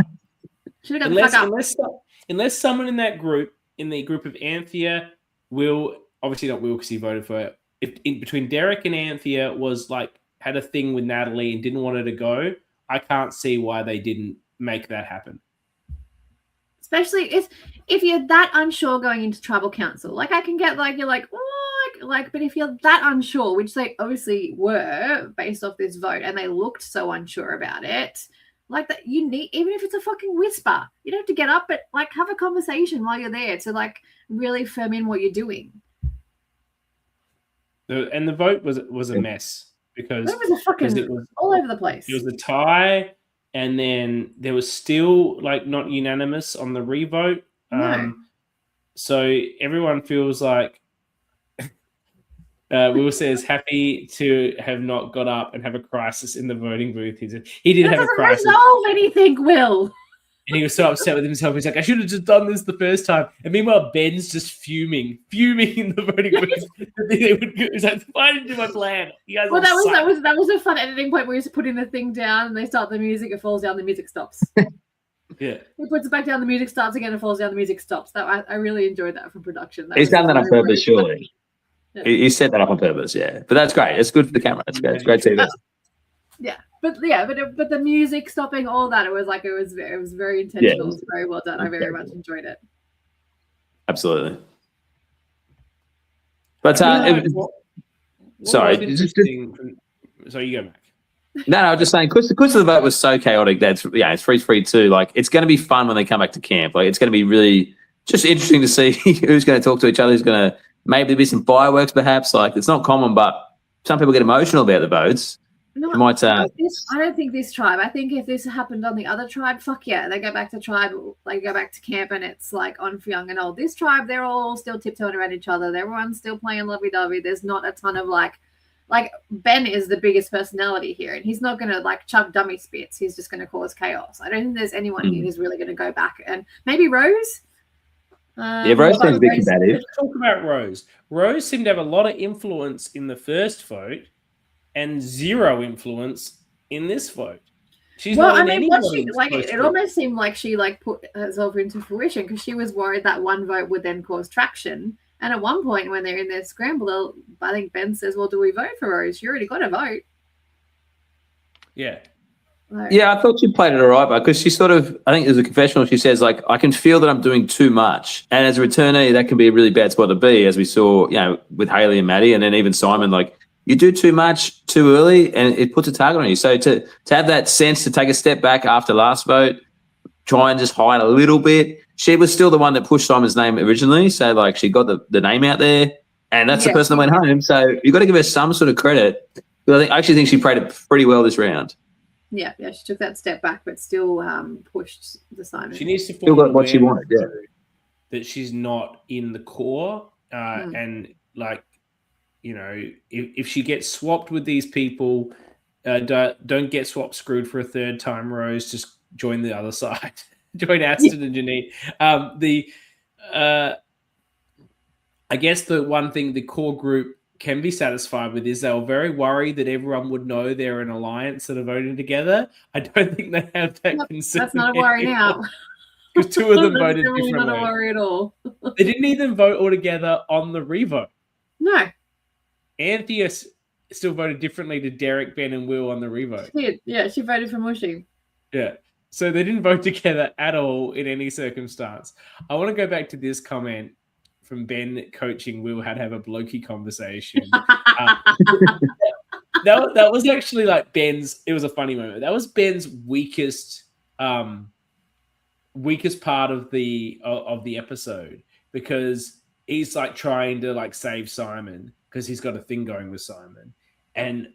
Should have got the fuck up. Unless someone in that group, in the group of Anthea, obviously not Will because he voted for it. If in between Derek and Anthea was like had a thing with Natalie and didn't want her to go, I can't see why they didn't make that happen. Especially if you're that unsure going into tribal council, like I can get like you're like oh like, but if you're that unsure, which they obviously were based off this vote, and they looked so unsure about it. Like that, you need, even if it's a fucking whisper, you don't have to get up, but like have a conversation while you're there to like really firm in what you're doing. And the vote was a mess because That was a fucking it was all over the place. It was a tie, and then there was still like not unanimous on the revote. No. So everyone feels like Will says happy to have not got up and have a crisis in the voting booth. He did That have a doesn't crisis. resolve anything, Will. And he was so upset with himself. He's like, I should have just done this the first time. And meanwhile, Ben's just fuming in the voting booth. He's like, I didn't do my plan. You guys Well, that was a fun editing point where he's putting the thing down and they start the music, it falls down, the music stops. Yeah. He puts it back down, the music starts again, it falls down, the music stops. That I really enjoyed that from production. He's done that on purpose, surely. Yeah. He set that up on purpose, yeah. But that's great. It's good for the camera. It's great. It's great TV. Yeah, but the music stopping, all that, it was very intentional. Yeah. It was very well done. I very much enjoyed it. Absolutely. But Sorry, so you go back. No, I was just saying, because the vote was so chaotic that it's 3-3-2. Like, it's going to be fun when they come back to camp. Like, it's going to be really just interesting to see who's going to talk to each other, who's going to maybe be some fireworks, perhaps. Like, it's not common, but some people get emotional about the votes. No, I don't think this tribe. I think if this happened on the other tribe, fuck yeah, they go back to tribe, like go back to camp, and it's like on for young and old. This tribe, they're all still tiptoeing around each other. Everyone's still playing lovey-dovey. There's not a ton of like Ben is the biggest personality here, and he's not going to like chuck dummy spits. He's just going to cause chaos. I don't think there's anyone here who's really going to go back, and maybe Rose. Rose seems a bit combative. Let's talk about Rose. Rose seemed to have a lot of influence in the first vote and zero influence in this vote. She's well, not I mean, it it almost seemed like she like put herself into fruition because she was worried that one vote would then cause traction. And at one point, when they're in their scramble, I think Ben says, "Well, do we vote for Rose? You already got a vote." Yeah. Yeah, I thought she played it all right, but because she sort of, I think there's a confessional, she says, like, I can feel that I'm doing too much. And as a returnee, that can be a really bad spot to be, as we saw, with Hayley and Maddie, and then even Simon, like, you do too much too early and it puts a target on you. So to have that sense to take a step back after last vote, try and just hide a little bit. She was still the one that pushed Simon's name originally. So, like, she got the name out there, and that's the person that went home. So you've got to give her some sort of credit. But I actually think she played it pretty well this round. Yeah, she took that step back, but still pushed the Simon. She needs to still got what she wanted, yeah. That she's not in the core, and like, if she gets swapped with these people, don't get swapped screwed for a third time, Rose. Just join the other side. Join Aston and Janine. I guess the one thing the core group can be satisfied with is they were very worried that everyone would know they're an alliance that are voting together. I don't think they have that concern. That's not a worry now. Because two of them voted differently. Not a worry at all. They didn't even vote all together on the revote. No. Anthea still voted differently to Derek, Ben, and Will on the revote. She did. Yeah, she voted for Mushy. Yeah. So they didn't vote together at all in any circumstance. I want to go back to this comment from Ben coaching Will how to have a blokey conversation. That was actually like Ben's. It was a funny moment. That was Ben's weakest part of the episode, because he's like trying to like save Simon because he's got a thing going with Simon, and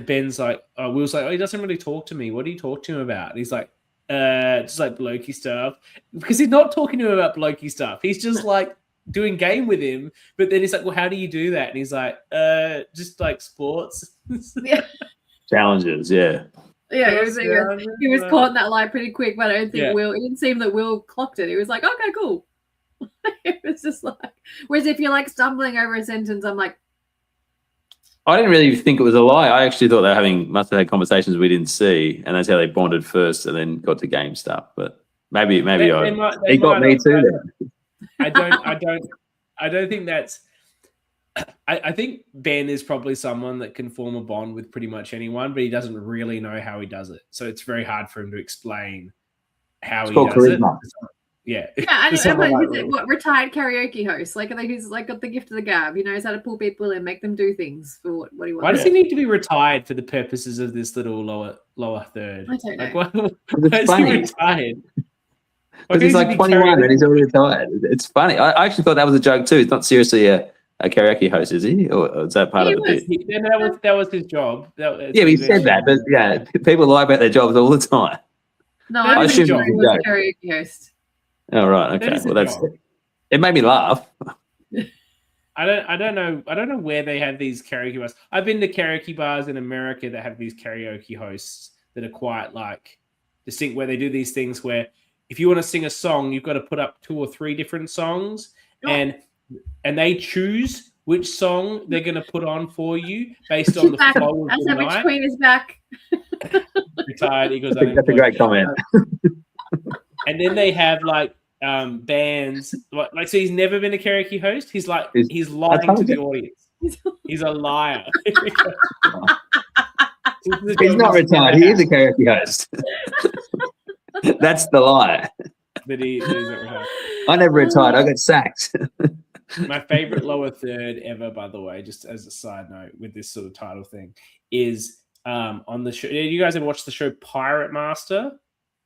Ben's like, Will's like, he doesn't really talk to me. What do you talk to him about? And he's like, just like blokey stuff, because he's not talking to him about blokey stuff. He's just like doing game with him, but then he's like, well, how do you do that? And he's like, just like sports. Yeah. Challenges, yeah. Yeah, he was caught in that lie pretty quick, but I don't think Will, it didn't seem that Will clocked it. He was like, okay, cool. It was just like, whereas if you're like stumbling over a sentence, I'm like, I didn't really think it was a lie. I actually thought they must have had conversations we didn't see, and that's how they bonded first and then got to game stuff. But maybe he got me too then. I don't think that's. I think Ben is probably someone that can form a bond with pretty much anyone, but he doesn't really know how he does it. So it's very hard for him to explain how he does charisma. It. Yeah. Yeah, he's a retired karaoke host. Like he's like got the gift of the gab. He knows how to pull people in, make them do things for what he wants. Why does he need to be retired for the purposes of this little lower third? I don't know. Why is he retired? Because he's like 21 and he's already retired. It's funny. I actually thought that was a joke too. It's not seriously a a karaoke host, is he? Or is that part He of the was. bit? That was his job. Yeah, he said that, but yeah, people lie about their jobs all the time. No, That I is think a he job. was a karaoke host. Oh, right. That Okay. is a Well, that's job. it. Made me laugh. I don't know where they have these karaoke bars. I've been to karaoke bars in America that have these karaoke hosts that are quite like distinct, where they do these things where if you want to sing a song, you've got to put up 2 or 3 different songs, and they choose which song they're going to put on for you based on the Back. flow of I the said, which night. queen is back? Retired, equals That's a unemployed. great comment. And then they have like bands like so he's never been a karaoke host. He's lying to the audience. He's a liar. He's not retired. He is a karaoke host. That's the lie. That he's not retired. I never retired. I got sacked. My favorite lower third ever, by the way, just as a side note with this sort of title thing, is on the show. You guys ever watched the show Pirate Master?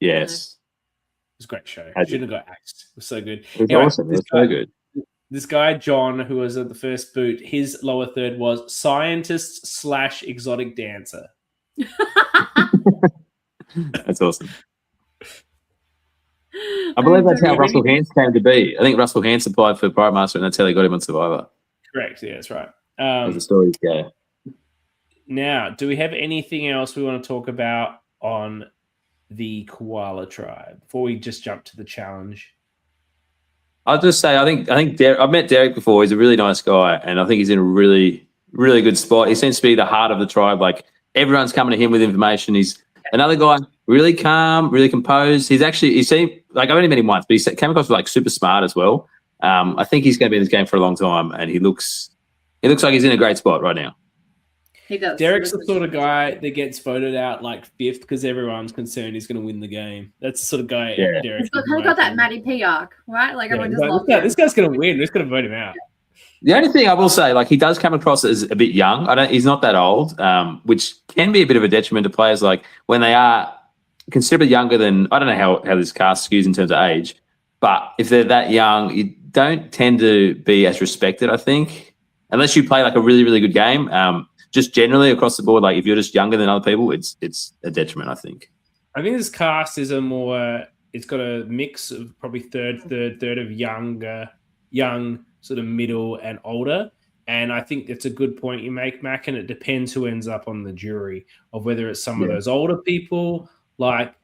Yes. It was a great show. I did. Shouldn't have got axed. It was so good. It was Anyway, awesome. It was so good. This guy, John, who was at the first boot, his lower third was scientist / exotic dancer. That's awesome. I believe that's how Russell Hance came to be. I think Russell Hance applied for Pirate Master, and that's how they got him on Survivor. Correct. Yeah, that's right. As the stories go. Now, do we have anything else we want to talk about on the Koala Tribe before we just jump to the challenge? I'll just say, I think I've met Derek before. He's a really nice guy, and I think he's in a really, really good spot. He seems to be the heart of the tribe. Like, everyone's coming to him with information. He's another guy, really calm, really composed. He seemed like I've only met him once, but he came across like super smart as well. I think he's going to be in this game for a long time, and he looks like he's in a great spot right now. He does. Derek's the sort of guy that gets voted out like 5th because everyone's concerned he's going to win the game. That's the sort of guy. Yeah. Derek. He's kind of got that Matty P arc, right? Like everyone just loves this guy's going to win. We're just going to vote him out. The only thing I will say, like, he does come across as a bit young. He's not that old, which can be a bit of a detriment to players. Like, when they are considerably younger than, I don't know how this cast skews in terms of age, but if they're that young, you don't tend to be as respected, I think, unless you play like a really, really good game. Just generally across the board, like if you're just younger than other people, it's a detriment, I think. I think this cast is it's got a mix of probably third of young, sort of middle and older. And I think it's a good point you make, Mac, and it depends who ends up on the jury of whether it's some of those older people, like,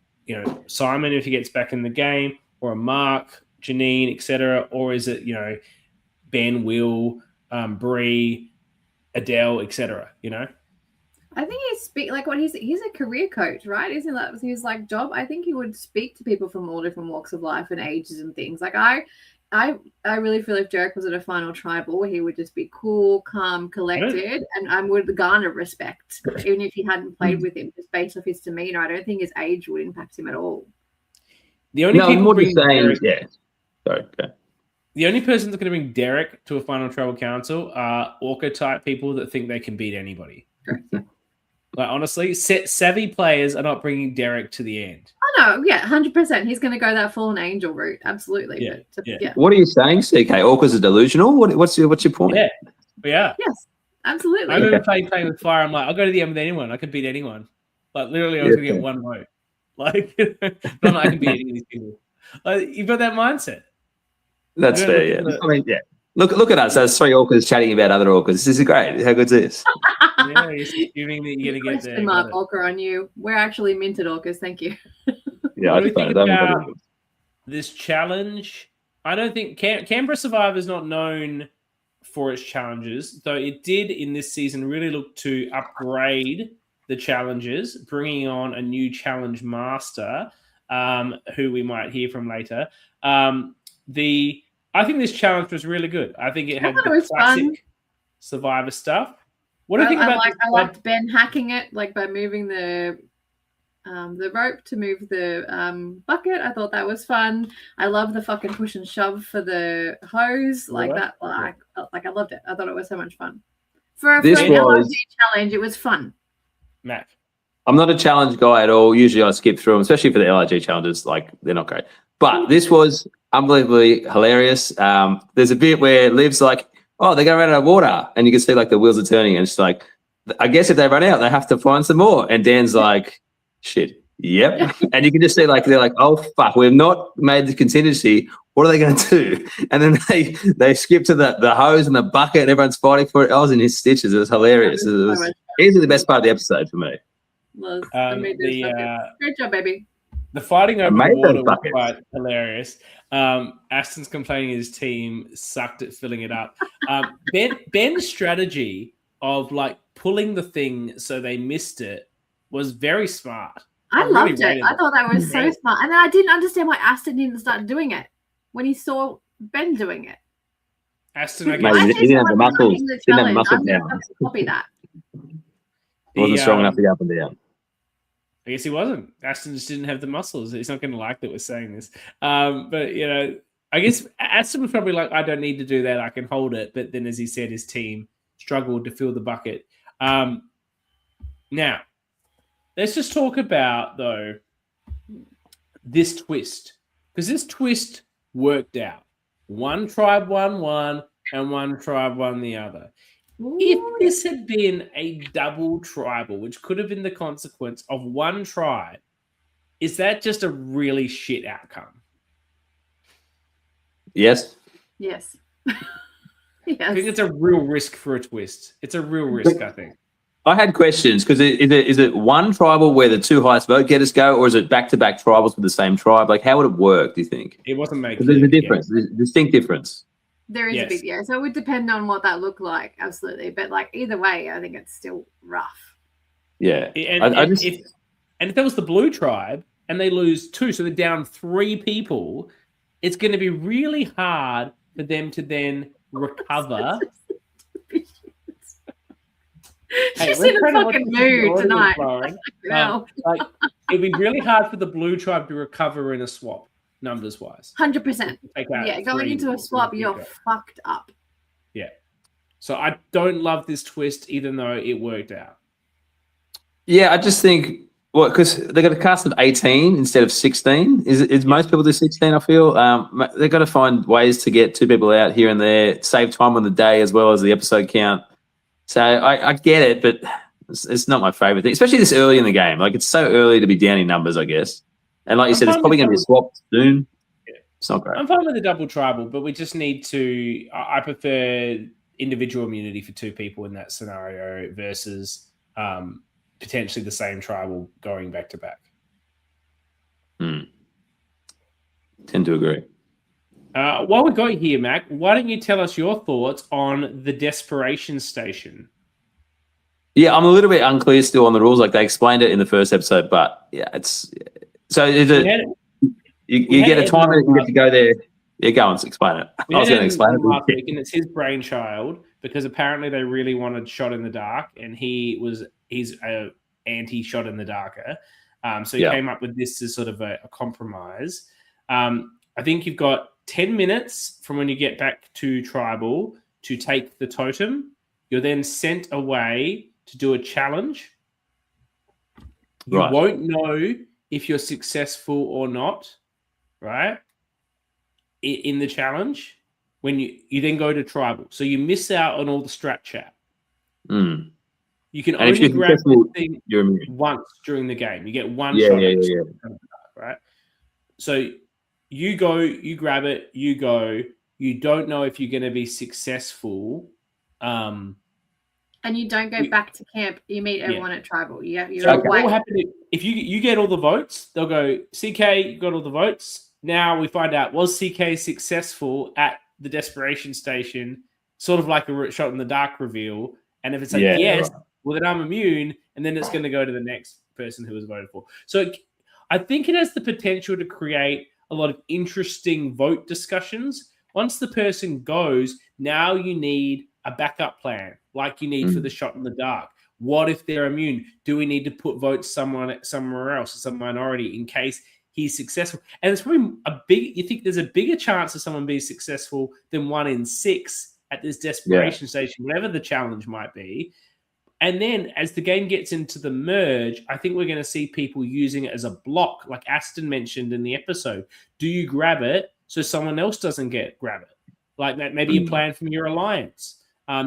Simon, if he gets back in the game, or a Mark, Janine, etc., or is it, Ben, Will, Bree, Adele, etc., I think he's a career coach, right? Isn't that his job? I think he would speak to people from all different walks of life and ages and things. Like I really feel if Derek was at a final tribal, he would just be cool, calm, collected, and I would garner respect, even if he hadn't played with him, just based off his demeanor. I don't think his age would impact him at all. The only Sorry. Okay. The only person that's going to bring Derek to a final tribal council are Orca type people that think they can beat anybody. Like, honestly, savvy players are not bringing Derek to the end. Oh no, yeah, 100%. He's going to go that fallen angel route, absolutely. Yeah. What are you saying, CK? Orcas are delusional? What's your point? Yeah. Yes, absolutely. I remember playing with fire. I'm like, I'll go to the end with anyone. I could beat anyone. Like, literally, I was going to get one vote. Like, not like I can beat any of these people. You've got that mindset. That's fair, yeah. I mean, yeah. Look at us. There's 3 orcas chatting about other orcas. This is great. How good's this? Yeah, you're assuming that you're going to get there. Mark orca on you. We're actually minted orcas. Thank you. Yeah, what do you think about this challenge? I don't think Canberra Survivor is not known for its challenges, though it did in this season really look to upgrade the challenges, bringing on a new challenge master, who we might hear from later. I think this challenge was really good. I think it had the classic fun. Survivor stuff. What do you think about this? I liked Ben hacking it, like by moving the rope to move the bucket. I thought that was fun. I love the fucking push and shove for the hose, like that. Like I loved it. I thought it was so much fun. For an LRG challenge, it was fun. Mac. I'm not a challenge guy at all. Usually I skip through them, especially for the LRG challenges. Like, they're not great. But this was unbelievably hilarious. There's a bit where Liv's like, oh, they're going to run out of water. And you can see like the wheels are turning. And it's like, I guess if they run out, they have to find some more. And Dan's like, shit, yep. And you can just see like, they're like, oh, fuck, we've not made the contingency. What are they going to do? And then they skip to the hose and the bucket and everyone's fighting for it. I was in his stitches. It was hilarious. It was easily the best part of the episode for me. Great job, baby. The fighting over the water was quite hilarious. Aston's complaining his team sucked at filling it up. Ben's strategy of like pulling the thing so they missed it was very smart. I loved it. I thought that was so smart. And then I didn't understand why Aston didn't start doing it when he saw Ben doing it. Aston, I Mate, guess, he didn't have the muscles. Didn't have the muscles down. Copy that. He wasn't strong enough to go up and down. I guess he wasn't. Aston just didn't have the muscles. He's not going to like that we're saying this. But, you know, I guess Aston was probably like, I don't need to do that. I can hold it. But then, as he said, his team struggled to fill the bucket. Now, let's just talk about, though, this twist. Because this twist worked out. One tribe won one and one tribe won the other. Ooh. If this had been a double tribal, which could have been the consequence of one tribe, is that just a really shit outcome? Yes. Yes. I think it's a real risk for a twist. It's a real risk, I think. I had questions because is it one tribal where the two highest vote getters go, or is it back-to-back tribals with the same tribe? Like, how would it work, do you think? It wasn't making There's a difference. There's a distinct difference. There is a big, so it would depend on what that looked like, absolutely. But like either way, I think it's still rough. Yeah. If that was the blue tribe and they lose 2, so they're down 3 people, it's going to be really hard for them to then recover. She's in a fucking mood tonight. It'd be really hard for the blue tribe to recover in a swap. Numbers wise, 100%. Yeah, going into a swap, you're fucked up. Yeah, so I don't love this twist, even though it worked out. Yeah, I just think because they got a cast of 18 instead of 16. Is most people do 16? I feel they've got to find ways to get 2 people out here and there, save time on the day as well as the episode count. So I get it, but it's not my favorite thing, especially this early in the game. Like it's so early to be down in numbers, I guess. And like you said, it's probably going to be swapped soon. Yeah. It's not great. I'm fine with the double tribal, but we just need to. I prefer individual immunity for 2 people in that scenario versus potentially the same tribal going back to back. Tend to agree. While we got here, Mac, why don't you tell us your thoughts on the desperation station? Yeah, I'm a little bit unclear still on the rules. Like they explained it in the first episode, but yeah, it's. So is it? You get a time and you get to go there. Yeah, go and explain it. I was going to explain it last week, and it's his brainchild because apparently they really wanted shot in the dark, and he's anti shot in the darker. So he came up with this as sort of a compromise. I think you've got 10 minutes from when you get back to tribal to take the totem. You're then sent away to do a challenge. You won't know if you're successful or not, right? In the challenge, when you then go to tribal. So you miss out on all the strat chat. Mm. You can only grab the thing once during the game. You get one shot. Yeah. Right? So you go, you grab it, you go. You don't know if you're going to be successful. And you don't go back to camp. You meet everyone at tribal. You're away. What happened if you get all the votes? They'll go, CK, you got all the votes. Now we find out, was CK successful at the desperation station? Sort of like a shot in the dark reveal. And if it's like yes, well then I'm immune. And then it's going to go to the next person who was voted for. So I think it has the potential to create a lot of interesting vote discussions. Once the person goes, now you need a backup plan like you need for the shot in the dark. What if they're immune? Do we need to put votes somewhere else, some minority, in case he's successful? And it's probably you think there's a bigger chance of someone being successful than 1 in 6 at this desperation station, whatever the challenge might be. And then as the game gets into the merge, I think we're going to see people using it as a block, like Aston mentioned in the episode. Do you grab it so someone else doesn't grab it? Like maybe a plan from your alliance.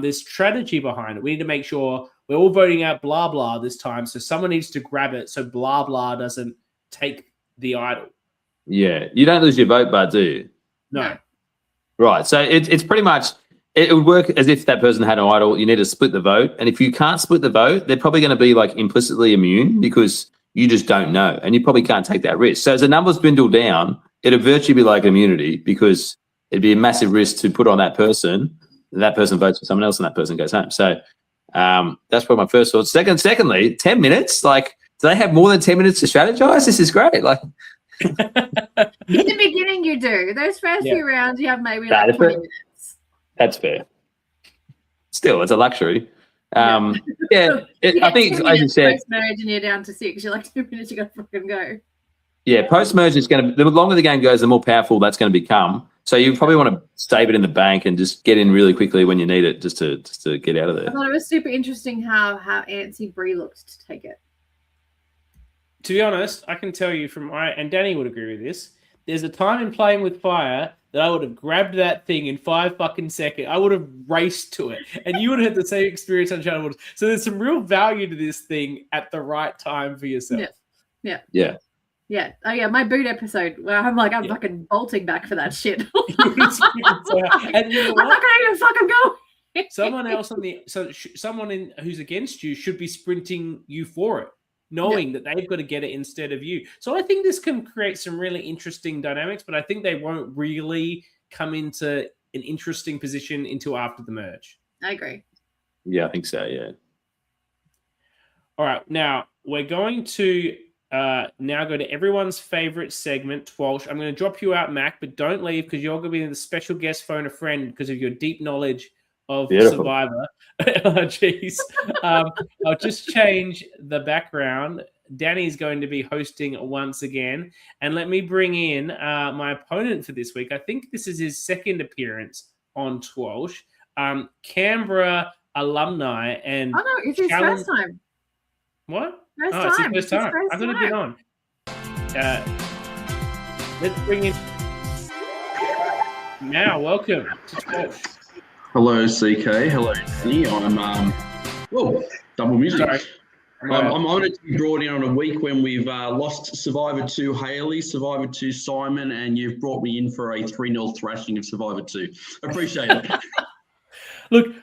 There's strategy behind it. We need to make sure we're all voting out blah blah this time. So someone needs to grab it so blah blah doesn't take the idol. Yeah, you don't lose your vote, bud, do you? No. Right. So it's pretty much, it would work as if that person had an idol. You need to split the vote. And if you can't split the vote, they're probably going to be like implicitly immune because you just don't know. And you probably can't take that risk. So as the numbers dwindle down, it'd virtually be like immunity because it'd be a massive risk to put on that person. That person votes for someone else and that person goes home. So that's probably my first thought. Secondly, 10 minutes. Like, do they have more than 10 minutes to strategize? This is great. Like, in the beginning, you do. Those first few rounds, you have maybe like 20 minutes. That's fair. Still, it's a luxury. I think, as you said, post-merge and you're down to 6. You're like 2 minutes, you got to fucking go. Yeah, post-merge is going to, the longer the game goes, the more powerful that's going to become. So you probably want to save it in the bank and just get in really quickly when you need it, just to get out of there. I thought it was super interesting how antsy Bree looked to take it. To be honest, I can tell you and Dani would agree with this, there's a time in playing with fire that I would have grabbed that thing in 5 fucking seconds. I would have raced to it. And you would have had the same experience on Shadow Waters. So there's some real value to this thing at the right time for yourself. Yeah. Oh yeah, my boot episode where I'm fucking bolting back for that shit. And you know I'm not gonna even fucking go. Someone else someone who's against you should be sprinting you for it, knowing that they've got to get it instead of you. So I think this can create some really interesting dynamics, but I think they won't really come into an interesting position until after the merge. I agree. Yeah, I think so, yeah. All right, now we're going to now go to everyone's favorite segment, TWIOLSH. I'm going to drop you out, Mac, but don't leave because you're going to be the special guest phone a friend because of your deep knowledge of Survivor. Jeez. I'll just change the background. Dani's going to be hosting once again. And let me bring in my opponent for this week. I think this is his second appearance on TWIOLSH. Canberra alumni. And oh, no, it's his first time. What? It's his first time. I thought it'd been on. Let's bring in now. Welcome to TWIOLSH. Hello, CK. Hello, Dani. I'm double music. Sorry. I'm honoured to be brought in on a week when we've lost Survivor 2 Haley, Survivor 2 Simon, and you've brought me in for a 3-0 thrashing of Survivor 2. Appreciate it. Look,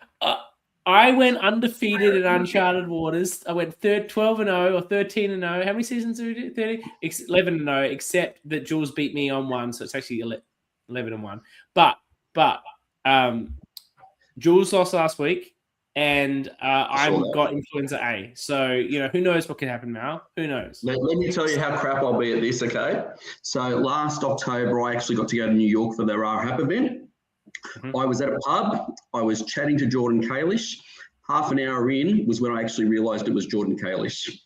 I went undefeated in Uncharted Waters. I went 12-0 or 13-0. How many seasons did we do? 30? 11-0, except that Jules beat me on one, so it's actually 11-1. But Jules lost last week, and I've got influenza A. So, who knows what can happen now? Who knows? Let me tell you how crap I'll be at this, okay? So last October, I actually got to go to New York for their RHAP event. Mm-hmm. I was at a pub. I was chatting to Jordan Kalish. Half an hour in was when I actually realised it was Jordan Kalish.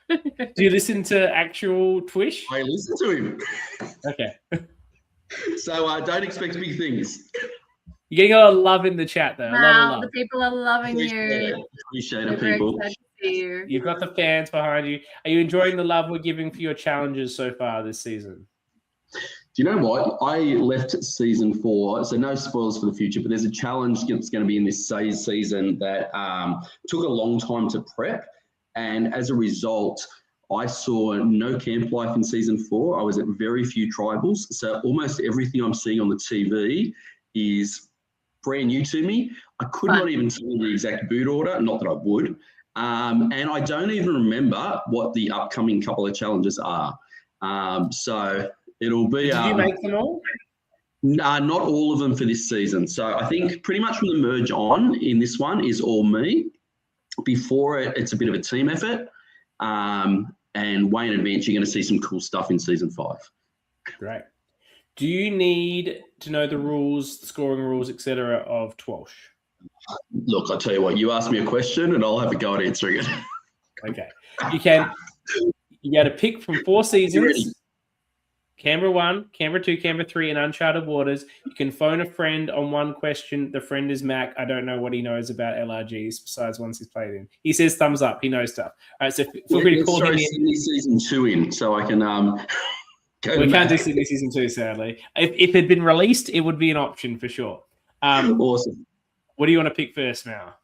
Do you listen to actual Twish? I listen to him. Okay. So don't expect big things. You're getting a lot of love in the chat, though. Wow, the people are loving you. Appreciate it, people. Very excited to see you. You've got the fans behind you. Are you enjoying the love we're giving for your challenges so far this season? Do you know what? I left season 4, so no spoilers for the future, but there's a challenge that's going to be in this season that took a long time to prep. And as a result, I saw no camp life in season 4. I was at very few tribals. So almost everything I'm seeing on the TV is brand new to me. I could not even tell you the exact boot order, not that I would. And I don't even remember what the upcoming couple of challenges are. So it'll be... Did you make them all? Not all of them for this season. So I think pretty much from the merge on in this one is all me. Before it's a bit of a team effort. And way in advance, you're going to see some cool stuff in season 5. Great. Do you need to know the rules, the scoring rules, etc. of TWIOLSH? Look, I'll tell you what, you ask me a question and I'll have a go at answering it. Okay. You got to pick from 4 seasons. Canberra 1, Canberra 2, Canberra 3, and Uncharted Waters. You can phone a friend on one question. The friend is Mac. I don't know what he knows about LRGs besides ones he's played in. He says thumbs up. He knows stuff. All right, so feel free to call him in. Season 2 in so I can... We can't do Sydney season 2, sadly. If it had been released, it would be an option for sure. Awesome. What do you want to pick first, Mal?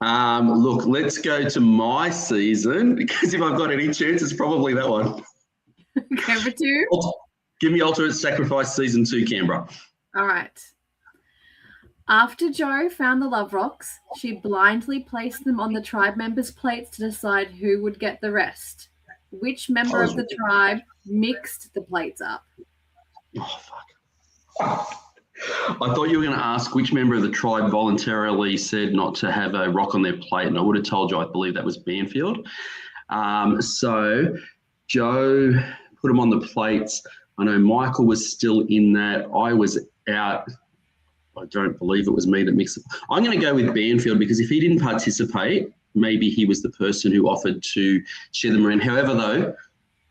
Look, let's go to my season, because if I've got any chance, it's probably that one. Canberra 2? Give me Ultimate Sacrifice season 2, Canberra. All right. After Jo found the love rocks, she blindly placed them on the tribe members' plates to decide who would get the rest. Which member of the tribe mixed the plates up? Oh, fuck. I thought you were going to ask which member of the tribe voluntarily said not to have a rock on their plate, and I would have told you I believe that was Banfield. So Jo put them on the plates. I know Michael was still in that. I was out. I don't believe it was me that mixed it. I'm going to go with Banfield, because if he didn't participate, maybe he was the person who offered to share them around. However, though,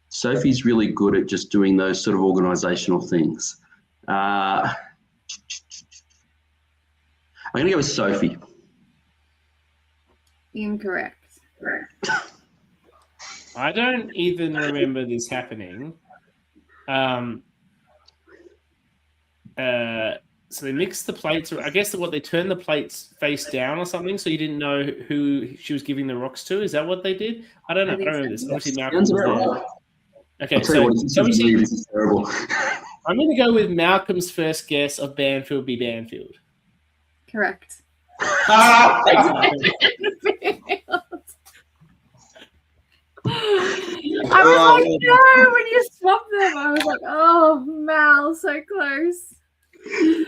Sophie's really good at just doing those sort of organisational things. I'm going to go with Sophie. Incorrect. I don't even remember this happening. So they mixed the plates. I guess what they turned the plates face down or something, so you didn't know who she was giving the rocks to. Is that what they did? I don't know. I don't remember this. Obviously, Malcolm was there. Okay, so obviously, this is terrible. I'm going to go with Malcolm's first guess of Banfield be Banfield. Correct. Thanks, Malcolm. I was like, no, when you swapped them, I was like, oh, Mal, so close. You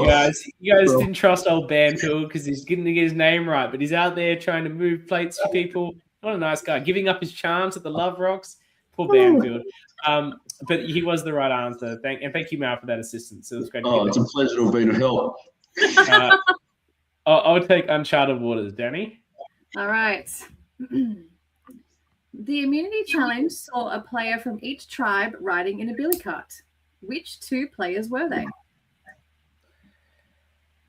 guys didn't trust old Banfield because he's getting to get his name right, but he's out there trying to move plates for people. What a nice guy, giving up his charms at the Love Rocks. Poor Banfield. But he was the right answer. Thank you, Mal, for that assistance. It was great. It's a pleasure to have been of help. I'll take Uncharted Waters, Danny. All right. The immunity challenge saw a player from each tribe riding in a billy cart. Which 2 players were they?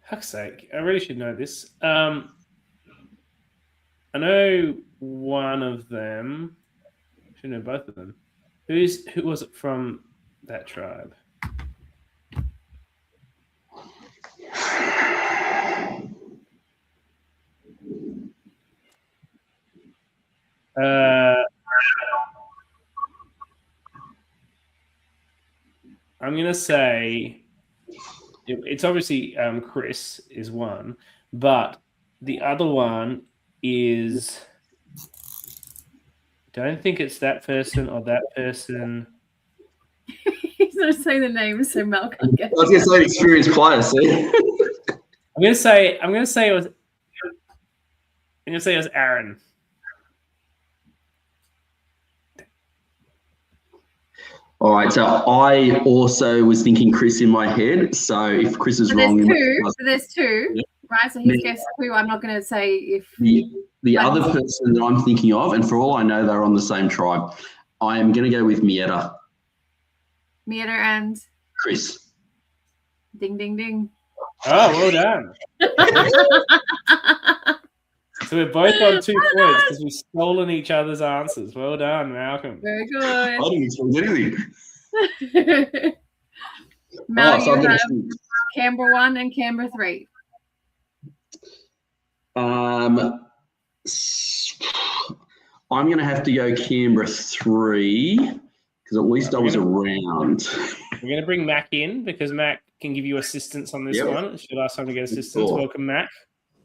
Fuck's sake, I really should know this. I know one of them. I should know both of them. Who was it from that tribe? I'm going to say it's obviously Chris is one, but the other one is, don't think it's that person or that person. He's going to say the name so Mel can get it. I was going to say experienced player, see? I'm going to say it was Aaron. All right, so I also was thinking Chris in my head. So if Chris is wrong, there's two, yeah. Right? So he's guessed 2. I'm not going to say if the other person that I'm thinking of, and for all I know, they're on the same tribe. I am going to go with Mieta. Mieta and Chris. Ding, ding, ding. Oh, well done. So we're both on 2 points because we've stolen each other's answers. Well done, Malcolm. Very good. I didn't expect anything. Mal, you have Canberra 1 and Canberra 3. I'm going to have to go Canberra 3 because at least I was around. We're going to bring Mac in because Mac can give you assistance on this one. Should I ask someone to get assistance? Sure. Welcome, Mac.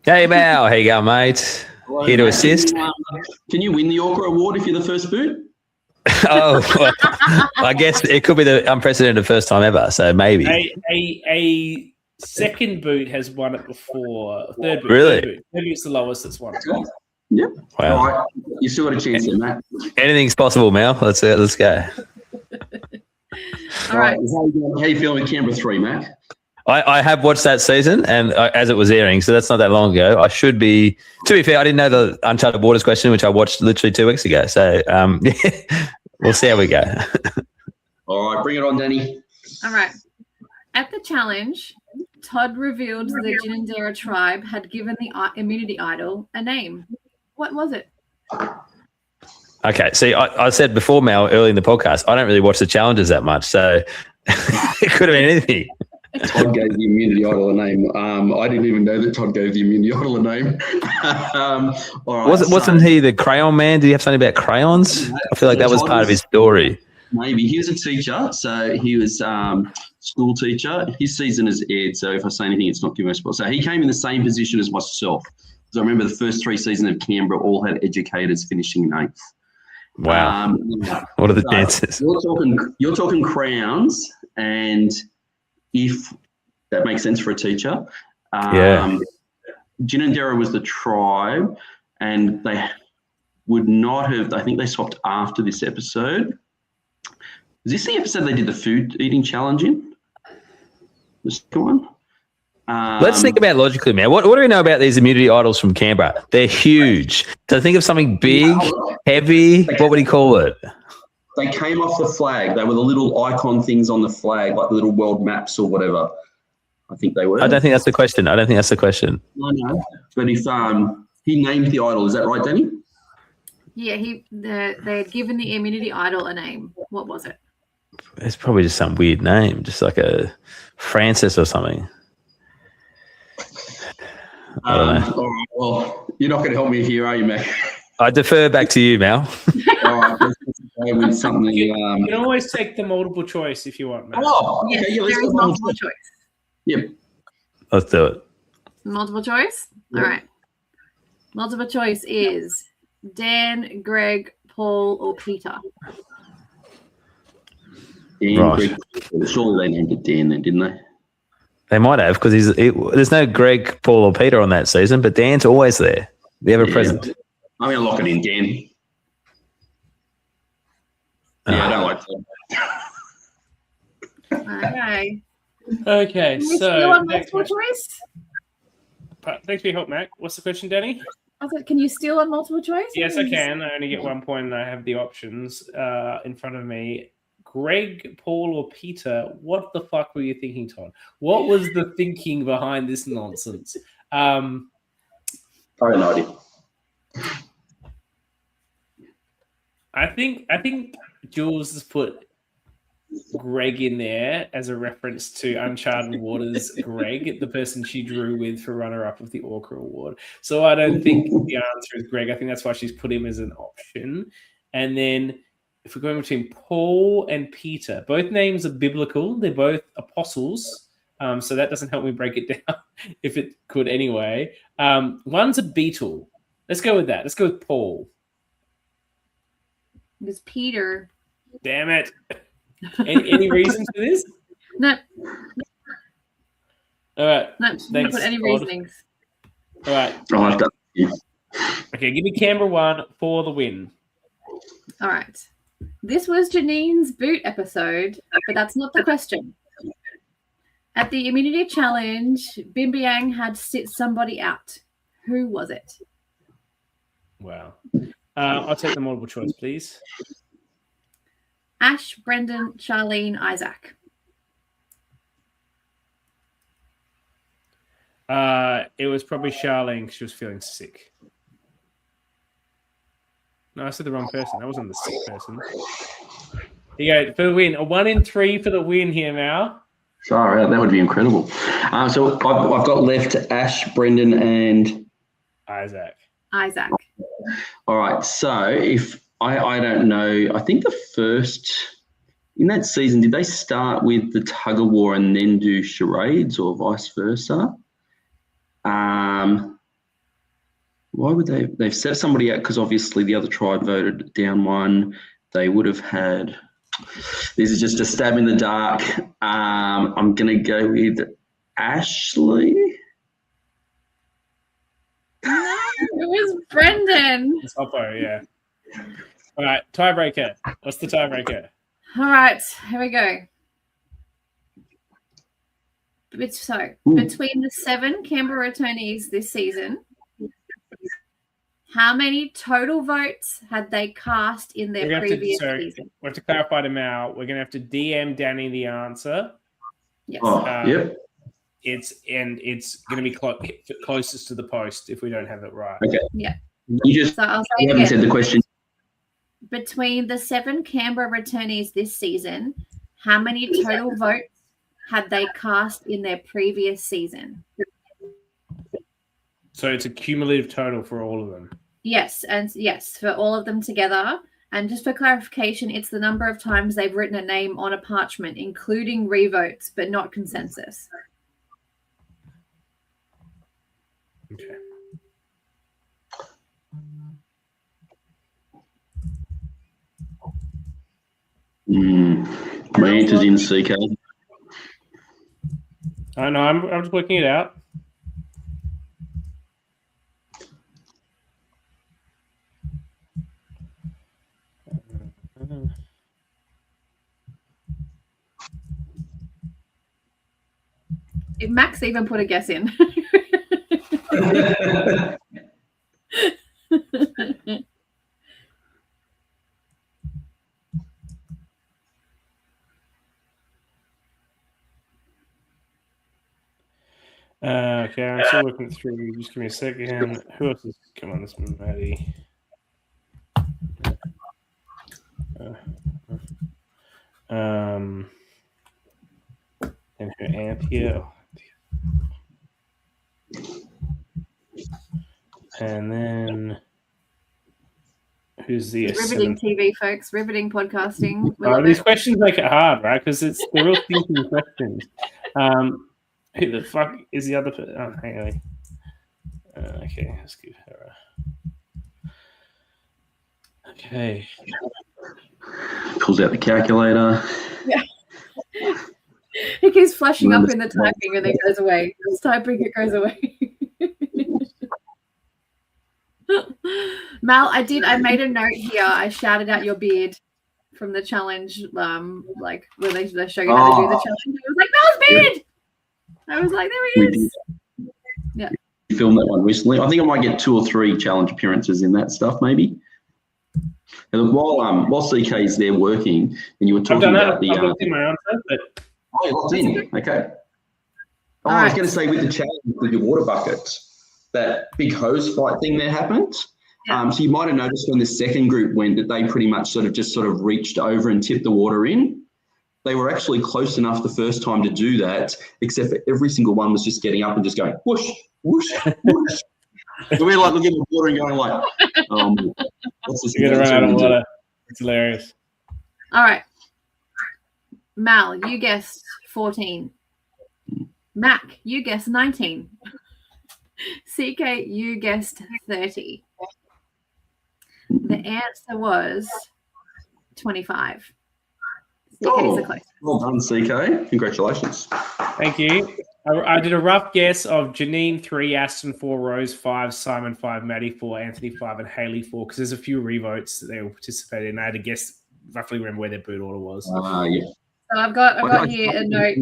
Hey, Mal. How you going, mate? Hello, here to Mac. assist. Can you win the Orca Award if you're the first boot? Oh, well, I guess it could be the unprecedented first time ever, so maybe. A second boot has won it before. Third boot. Really? Third boot. Maybe it's the lowest that's won it. Yep. Wow. All right. You still got a chance there, Matt. Anything's possible, Mal. Let's go. All right. How are you feeling with Canberra 3, Mac? I have watched that season, and as it was airing, so that's not that long ago. I should be. To be fair, I didn't know the Uncharted Waters question, which I watched literally 2 weeks ago. So we'll see how we go. All right, bring it on, Dani. All right. At the challenge, Todd revealed the Ginninderra tribe had given the immunity idol a name. What was it? Okay. See, I said before, Mel, early in the podcast, I don't really watch the challenges that much, so it could have been anything. Todd gave the immunity idol a name. I didn't even know that Todd gave the immunity idol a name. All right, Wasn't he the crayon man? Did he have something about crayons? I feel like that was part of his story. Maybe. He was a teacher, so he was school teacher. His season is aired, so if I say anything, it's not giving a spot. So he came in the same position as myself. So I remember the first 3 seasons of Canberra all had educators finishing in 8th. Wow. What are the chances? You're talking crowns, and if that makes sense for a teacher. Ginninderra was the tribe, and they would not have, I think they swapped after this episode. Is this the episode they did the food eating challenge in? The second one? Let's think about it logically, man. What do we know about these immunity idols from Canberra? They're huge. So think of something big, heavy. What would he call it? They came off the flag. They were the little icon things on the flag, like the little world maps or whatever. I think they were. I don't think that's the question. No. But if he named the idol, is that right, Dani? Yeah, they had given the immunity idol a name. What was it? It's probably just some weird name, just like a Francis or something. I don't know. All right, well, you're not going to help me here, are you, Mac? I defer back to you, Mal. All right, let's go with something. You can always take the multiple choice if you want, Matt. Oh, Yes, okay, yeah, let's there go is multiple choice. Yep. Let's do it. Multiple choice? All right. Multiple choice is Dan, Greg, Paul, or Peter. Dan, Right. Greg, surely they named it Dan then, didn't they? They might have, because there's no Greg, Paul, or Peter on that season, but Dan's always there. The ever present. I'm going to lock it in, Dan. Yeah, I don't like that. Okay. Okay, Can we so steal on next multiple question. choice? Thanks for your help, Mac. What's the question, Dani? I said, can you steal on multiple choice? Yes, I can. I only get 1 point, and I have the options in front of me. Greg, Paul, or Peter? What the fuck were you thinking, Todd? What was the thinking behind this nonsense? I have no idea. I think Jules has put Greg in there as a reference to Uncharted Waters' Greg, the person she drew with for runner-up of the Orca Award. So I don't think the answer is Greg. I think that's why she's put him as an option. And then if we're going between Paul and Peter, both names are biblical. They're both apostles. So that doesn't help me break it down, if it could anyway. One's a beetle. Let's go with that. Let's go with Paul. It was Peter. Damn it. Any reason for this? No, All right. didn't put any Todd. reasonings. All right. I'll have to. Yeah. Okay, give me Canberra 1 for the win. All right. This was Janine's boot episode, but that's not the question. At the immunity challenge, Bimbiang had to sit somebody out. Who was it? Wow. I'll take the multiple choice, please. Ash, Brendan, Charlene, Isaac. It was probably Charlene because she was feeling sick. No, I said the wrong person. That wasn't the sick person. Here you go, for the win. A 1 in 3 for the win here now. Sorry, that would be incredible. So I've got left Ash, Brendan, and Isaac. all right. So if I don't know, I think the first in that season, did they start with the tug of war and then do charades or vice versa? Why would they've set somebody out? Because obviously the other tribe voted down one. They would have had. This is just a stab in the dark. I'm going to go with Ashley. No, it was Brendan. It's Oppo, yeah. All right, tiebreaker. What's the tiebreaker? All right, here we go. Between the 7 Canberra returnees this season, how many total votes had they cast in their previous season? We have to clarify them out. We're going to have to DM Dani the answer. Yes. Yep. It's going to be closest to the post if we don't have it right. Okay. Yeah. You So I'll say you it haven't again. said the question. between the 7 Canberra returnees this season, how many total votes had they cast in their previous season? So it's a cumulative total for all of them. Yes, and yes, for all of them together. And just for clarification, it's the number of times they've written a name on a parchment, including revotes, but not consensus. Okay. My answer's in CK. I know. I'm just working it out. Max even put a guess in. Okay, I'm still looking through. Just give me a second. Who else is? Come on, this is Maddie. And her Anthea. And then who's the Riveting TV, folks. Riveting podcasting. These questions make it hard, right? Because they're real thinking questions. Who the fuck is the other person? Oh, hang on. Okay, let's give her a... Okay. Pulls out the calculator. Yeah. It keeps flashing up in the typing and then goes away. It's typing, it goes away. Mal, I made a note here. I shouted out your beard from the challenge, like when they show you how to do the challenge. I was like, Mal's beard! I was like, there he is. Yeah. You filmed that one recently. I think I might get 2 or 3 challenge appearances in that stuff, maybe. And while CK's there working, and you were talking about the... I've looked in my answer, but... Oh, you locked in. Okay. Oh, I was going to say with the challenge with your water bucket, that big hose fight thing that happened. Yeah. So you might have noticed when the second group went that they pretty much sort of reached over and tipped the water in. They were actually close enough the first time to do that, except for every single one was just getting up and just going whoosh, whoosh, whoosh. So we're like looking at the water and going like, what's this? You're gonna run out of water. It's hilarious. All right. Mal, you guessed 14. Mac, you guessed 19. CK, you guessed 30. The answer was 25. CK's the closest. Well done, CK. Congratulations. Thank you. I did a rough guess of Janine 3, Aston 4, Rose 5, Simon 5, Maddie 4, Anthony 5, and Haley 4, because there's a few revotes that they all participated in. I had to guess, roughly remember where their boot order was. Yeah. So I've got here a note.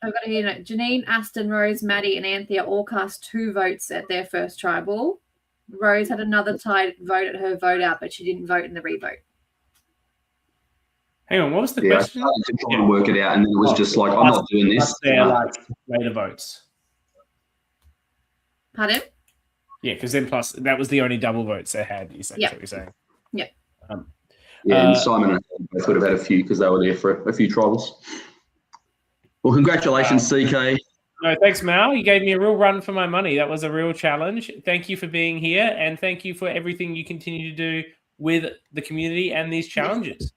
Janine, Aston, Rose, Maddie, and Anthea all cast 2 votes at their first tribal. Rose had another tied vote at her vote out, but she didn't vote in the revote. Hang on, what was the question? I started to try and work it out, and then it was just like, I'm not doing this. Their later votes. Pardon? Yeah, because then plus that was the only double votes they had. Is that what you're saying? Yeah. And Simon and I both would have had a few because they were there for a few tribals. Well, congratulations, CK. No, thanks, Mal. You gave me a real run for my money. That was a real challenge. Thank you for being here, and thank you for everything you continue to do with the community and these challenges.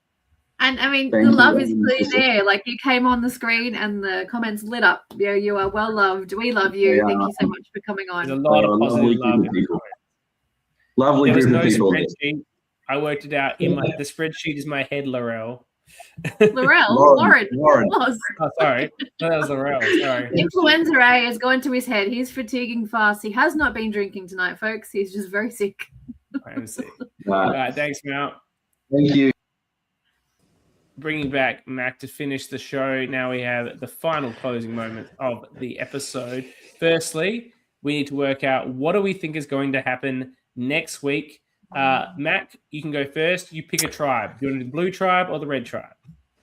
And I mean, the love is clear there. Like, you came on the screen and the comments lit up. You are well loved. We love you. Yeah. Thank you so much for coming on. There's a lot of positive love. Lovely group of people. I worked it out. The spreadsheet is my head, Laurel. Lauren. Oh, sorry. That was Laurel. Sorry. Influenza A is going to his head. He's fatiguing fast. He has not been drinking tonight, folks. He's just very sick. I am sick. All right. Thanks, Mal. Thank you. Bringing back Mac to finish the show. Now we have the final closing moment of the episode. Firstly, we need to work out what do we think is going to happen next week. Mac, you can go first. You pick a tribe. Do you want to do the blue tribe or the red tribe?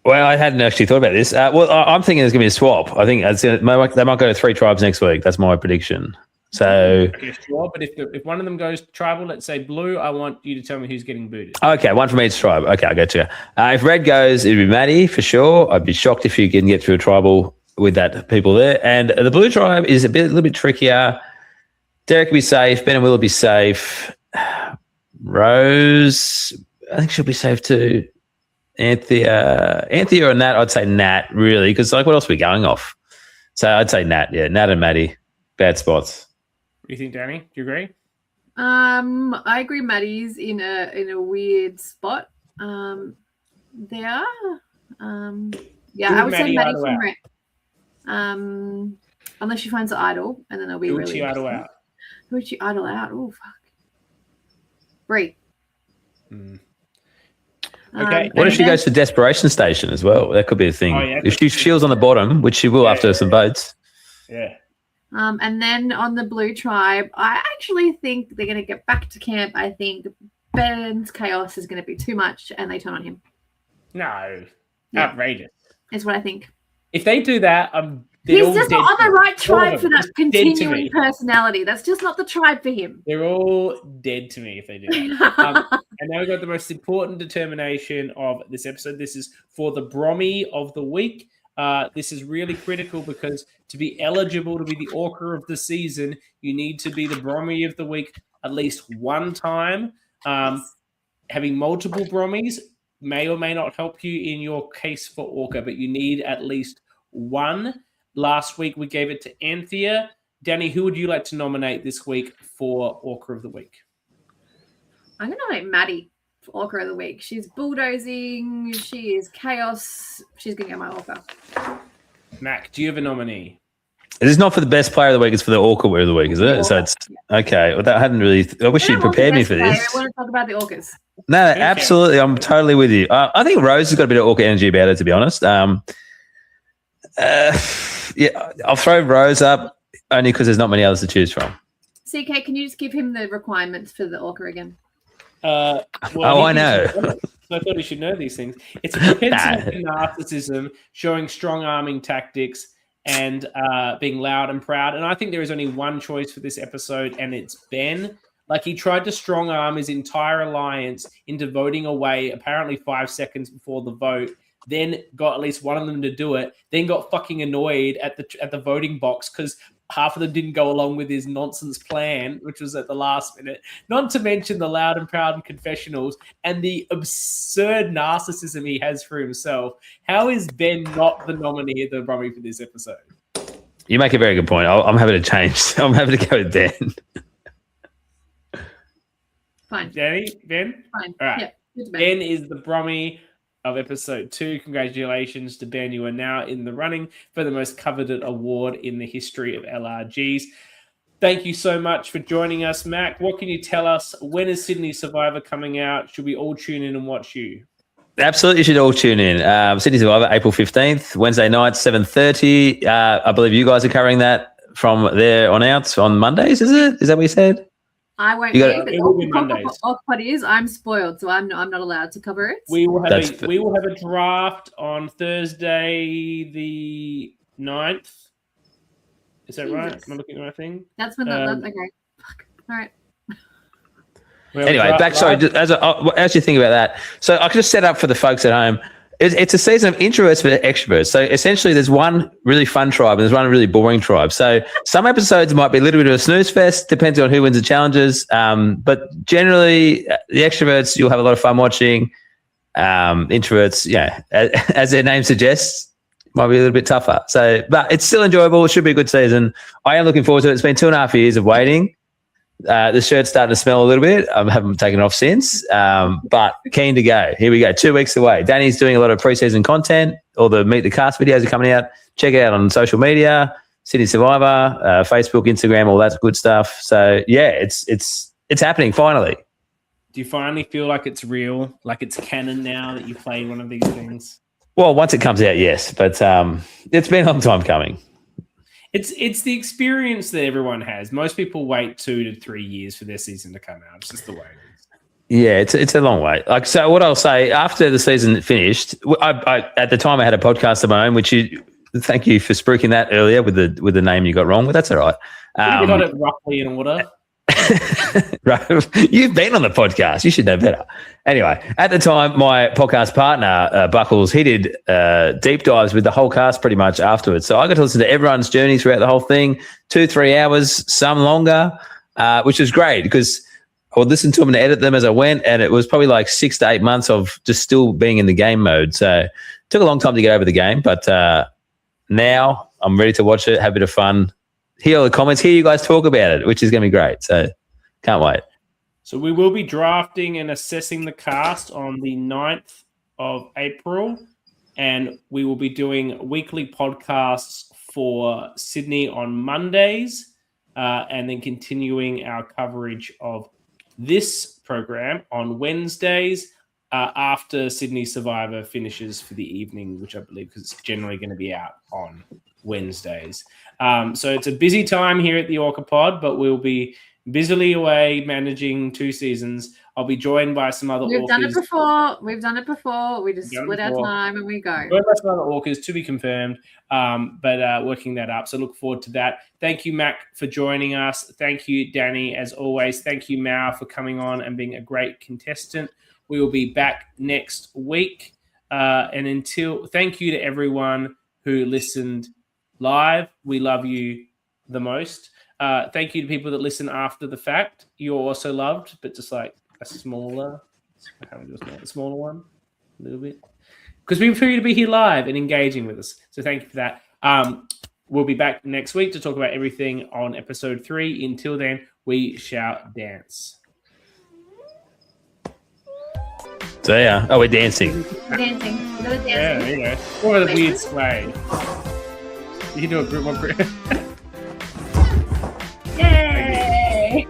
Well, I hadn't actually thought about this. I'm thinking there's going to be a swap. I think they might go to 3 tribes next week. That's my prediction. So Okay, sure. But if one of them goes tribal, let's say blue, I want you to tell me who's getting booted. okay, one from each tribe. Okay, I get you. If red goes, it'd be Maddie for sure. I'd be shocked if you can get through a tribal with that people there. And the blue tribe is a little bit trickier. Derek will be safe. Ben and Will be safe. Rose, I think she'll be safe too. Anthea or Nat, I'd say Nat, really, because like what else are we going off? So I'd say Nat, yeah. Nat and Maddie, bad spots. What do you think, Dani? Do you agree? I agree. Maddie's in a weird spot. There. Yeah, I would say Maddie from Red. Unless she finds the idol, and then it'll be really. Who would she idol out? Who would she idol out? Oh fuck. Bree. Okay. What if she goes to Desperation Station as well? That could be a thing. Oh, yeah, if she feels on the bottom, which she will after some votes. Yeah. And then on the blue tribe, I actually think they're going to get back to camp. I think Ben's chaos is going to be too much, and they turn on him. No. Yeah. Outrageous. Is what I think. If they do that, he's just not on the right tribe for that continuing personality. That's just not the tribe for him. They're all dead to me if they do that. And now we've got the most important determination of this episode. This is for the Brommy of the week. This is really critical because to be eligible to be the Orca of the season, you need to be the Brommy of the week at least one time. Having multiple Brommies may or may not help you in your case for Orca, but you need at least one. Last week, we gave it to Anthea. Dani, who would you like to nominate this week for Orca of the Week? I'm going to nominate Maddie for Orca of the Week. She's bulldozing. She is chaos. She's going to get my Orca. Mac, do you have a nominee? It is not for the best player of the week. It's for the Orca of the week, is it? So it's okay. Well, that hadn't really. I wish you'd prepared me for this. I want to talk about the Orcas. No, absolutely. I'm totally with you. I think Rose has got a bit of Orca energy about her, to be honest. Yeah, I'll throw Rose up only because there's not many others to choose from. CK, can you just give him the requirements for the Orca again? I know. I thought he should know these things. It's a propensity to narcissism, showing strong arming tactics, and being loud and proud. And I think there is only one choice for this episode, and it's Ben. Like, he tried to strong arm his entire alliance into voting away apparently 5 seconds before the vote, then got at least one of them to do it, then got fucking annoyed at the voting box because half of them didn't go along with his nonsense plan, which was at the last minute. Not to mention the loud and proud and confessionals and the absurd narcissism he has for himself. How is Ben not the nominee of the Brummy for this episode? You make a very good point. I'm happy to change. I'm happy to go with Ben. Fine. Dani? Ben? Fine. All right. Yeah, Ben is the Brummy of episode 2. Congratulations to Ben. You are now in the running for the most coveted award in the history of LRGs. Thank you so much for joining us, Mac. What can you tell us? When is Sydney Survivor coming out? Should we all tune in and watch you? Absolutely, you should all tune in. Sydney Survivor, April 15th, Wednesday night, 7:30. I believe you guys are covering that from there on out on Mondays, is it? Is that what you said? I won't be, but what is? I'm spoiled, so I'm not allowed to cover it. We will have a draft on Thursday the 9th. Is that right? Am I looking at the right thing? That's when that's okay. Fuck. All right. Anyway, as you think about that, so I can just set up for the folks at home. It's a season of introverts versus extroverts. So essentially, there's one really fun tribe and there's one really boring tribe. So some episodes might be a little bit of a snooze fest, depending on who wins the challenges. But generally, the extroverts you'll have a lot of fun watching. Introverts, yeah, as their name suggests, might be a little bit tougher. So, but it's still enjoyable. It should be a good season. I am looking forward to it. It's been 2.5 years of waiting. The shirt's starting to smell a little bit. I haven't taken it off since, but keen to go. Here we go. 2 weeks away. Dani's doing a lot of preseason content. All the Meet the Cast videos are coming out. Check it out on social media, Sydney Survivor, Facebook, Instagram, all that good stuff. So yeah, it's happening finally. Do you finally feel like it's real, like it's canon now that you played one of these things? Well, once it comes out, yes, but it's been a long time coming. It's the experience that everyone has. Most people wait 2 to 3 years for their season to come out. It's just the way it is. Yeah, it's a long way. Like, so what I'll say, after the season finished, I at the time I had a podcast of my own, which thank you for spruiking that earlier with the name you got wrong, but that's all right. You got it roughly in order. Right. You've been on the podcast. You should know better. Anyway, at the time, my podcast partner, Buckles, he did deep dives with the whole cast pretty much afterwards. So I got to listen to everyone's journey throughout the whole thing, 2-3 hours, some longer, which was great because I would listen to them and edit them as I went. And it was probably like 6 to 8 months of just still being in the game mode. So it took a long time to get over the game. But now I'm ready to watch it, have a bit of fun, hear all the comments, hear you guys talk about it, which is going to be great. So can't wait. So we will be drafting and assessing the cast on the 9th of April, and we will be doing weekly podcasts for Sydney on Mondays, and then continuing our coverage of this program on Wednesdays after Sydney Survivor finishes for the evening, which I believe because it's generally going to be out on Wednesdays. So it's a busy time here at the Orca Pod, but we'll be busily away managing 2 seasons. I'll be joined by some other We've orcas. done it before. We just split our time and we go. Joined by some other orcas to be confirmed, but working that up. So look forward to that. Thank you, Mac, for joining us. Thank you, Dani, as always. Thank you, Mao, for coming on and being a great contestant. We will be back next week. Thank you to everyone who listened live. We love you the most. Thank you to people that listen after the fact. You're also loved, but just like a smaller one, a little bit. Because we prefer you to be here live and engaging with us. So thank you for that. We'll be back next week to talk about everything on episode 3. Until then, we shall dance. So yeah. Oh, we're dancing. We're dancing. Yeah, there you go. Or the weird sway. You can do a group one group. Yay!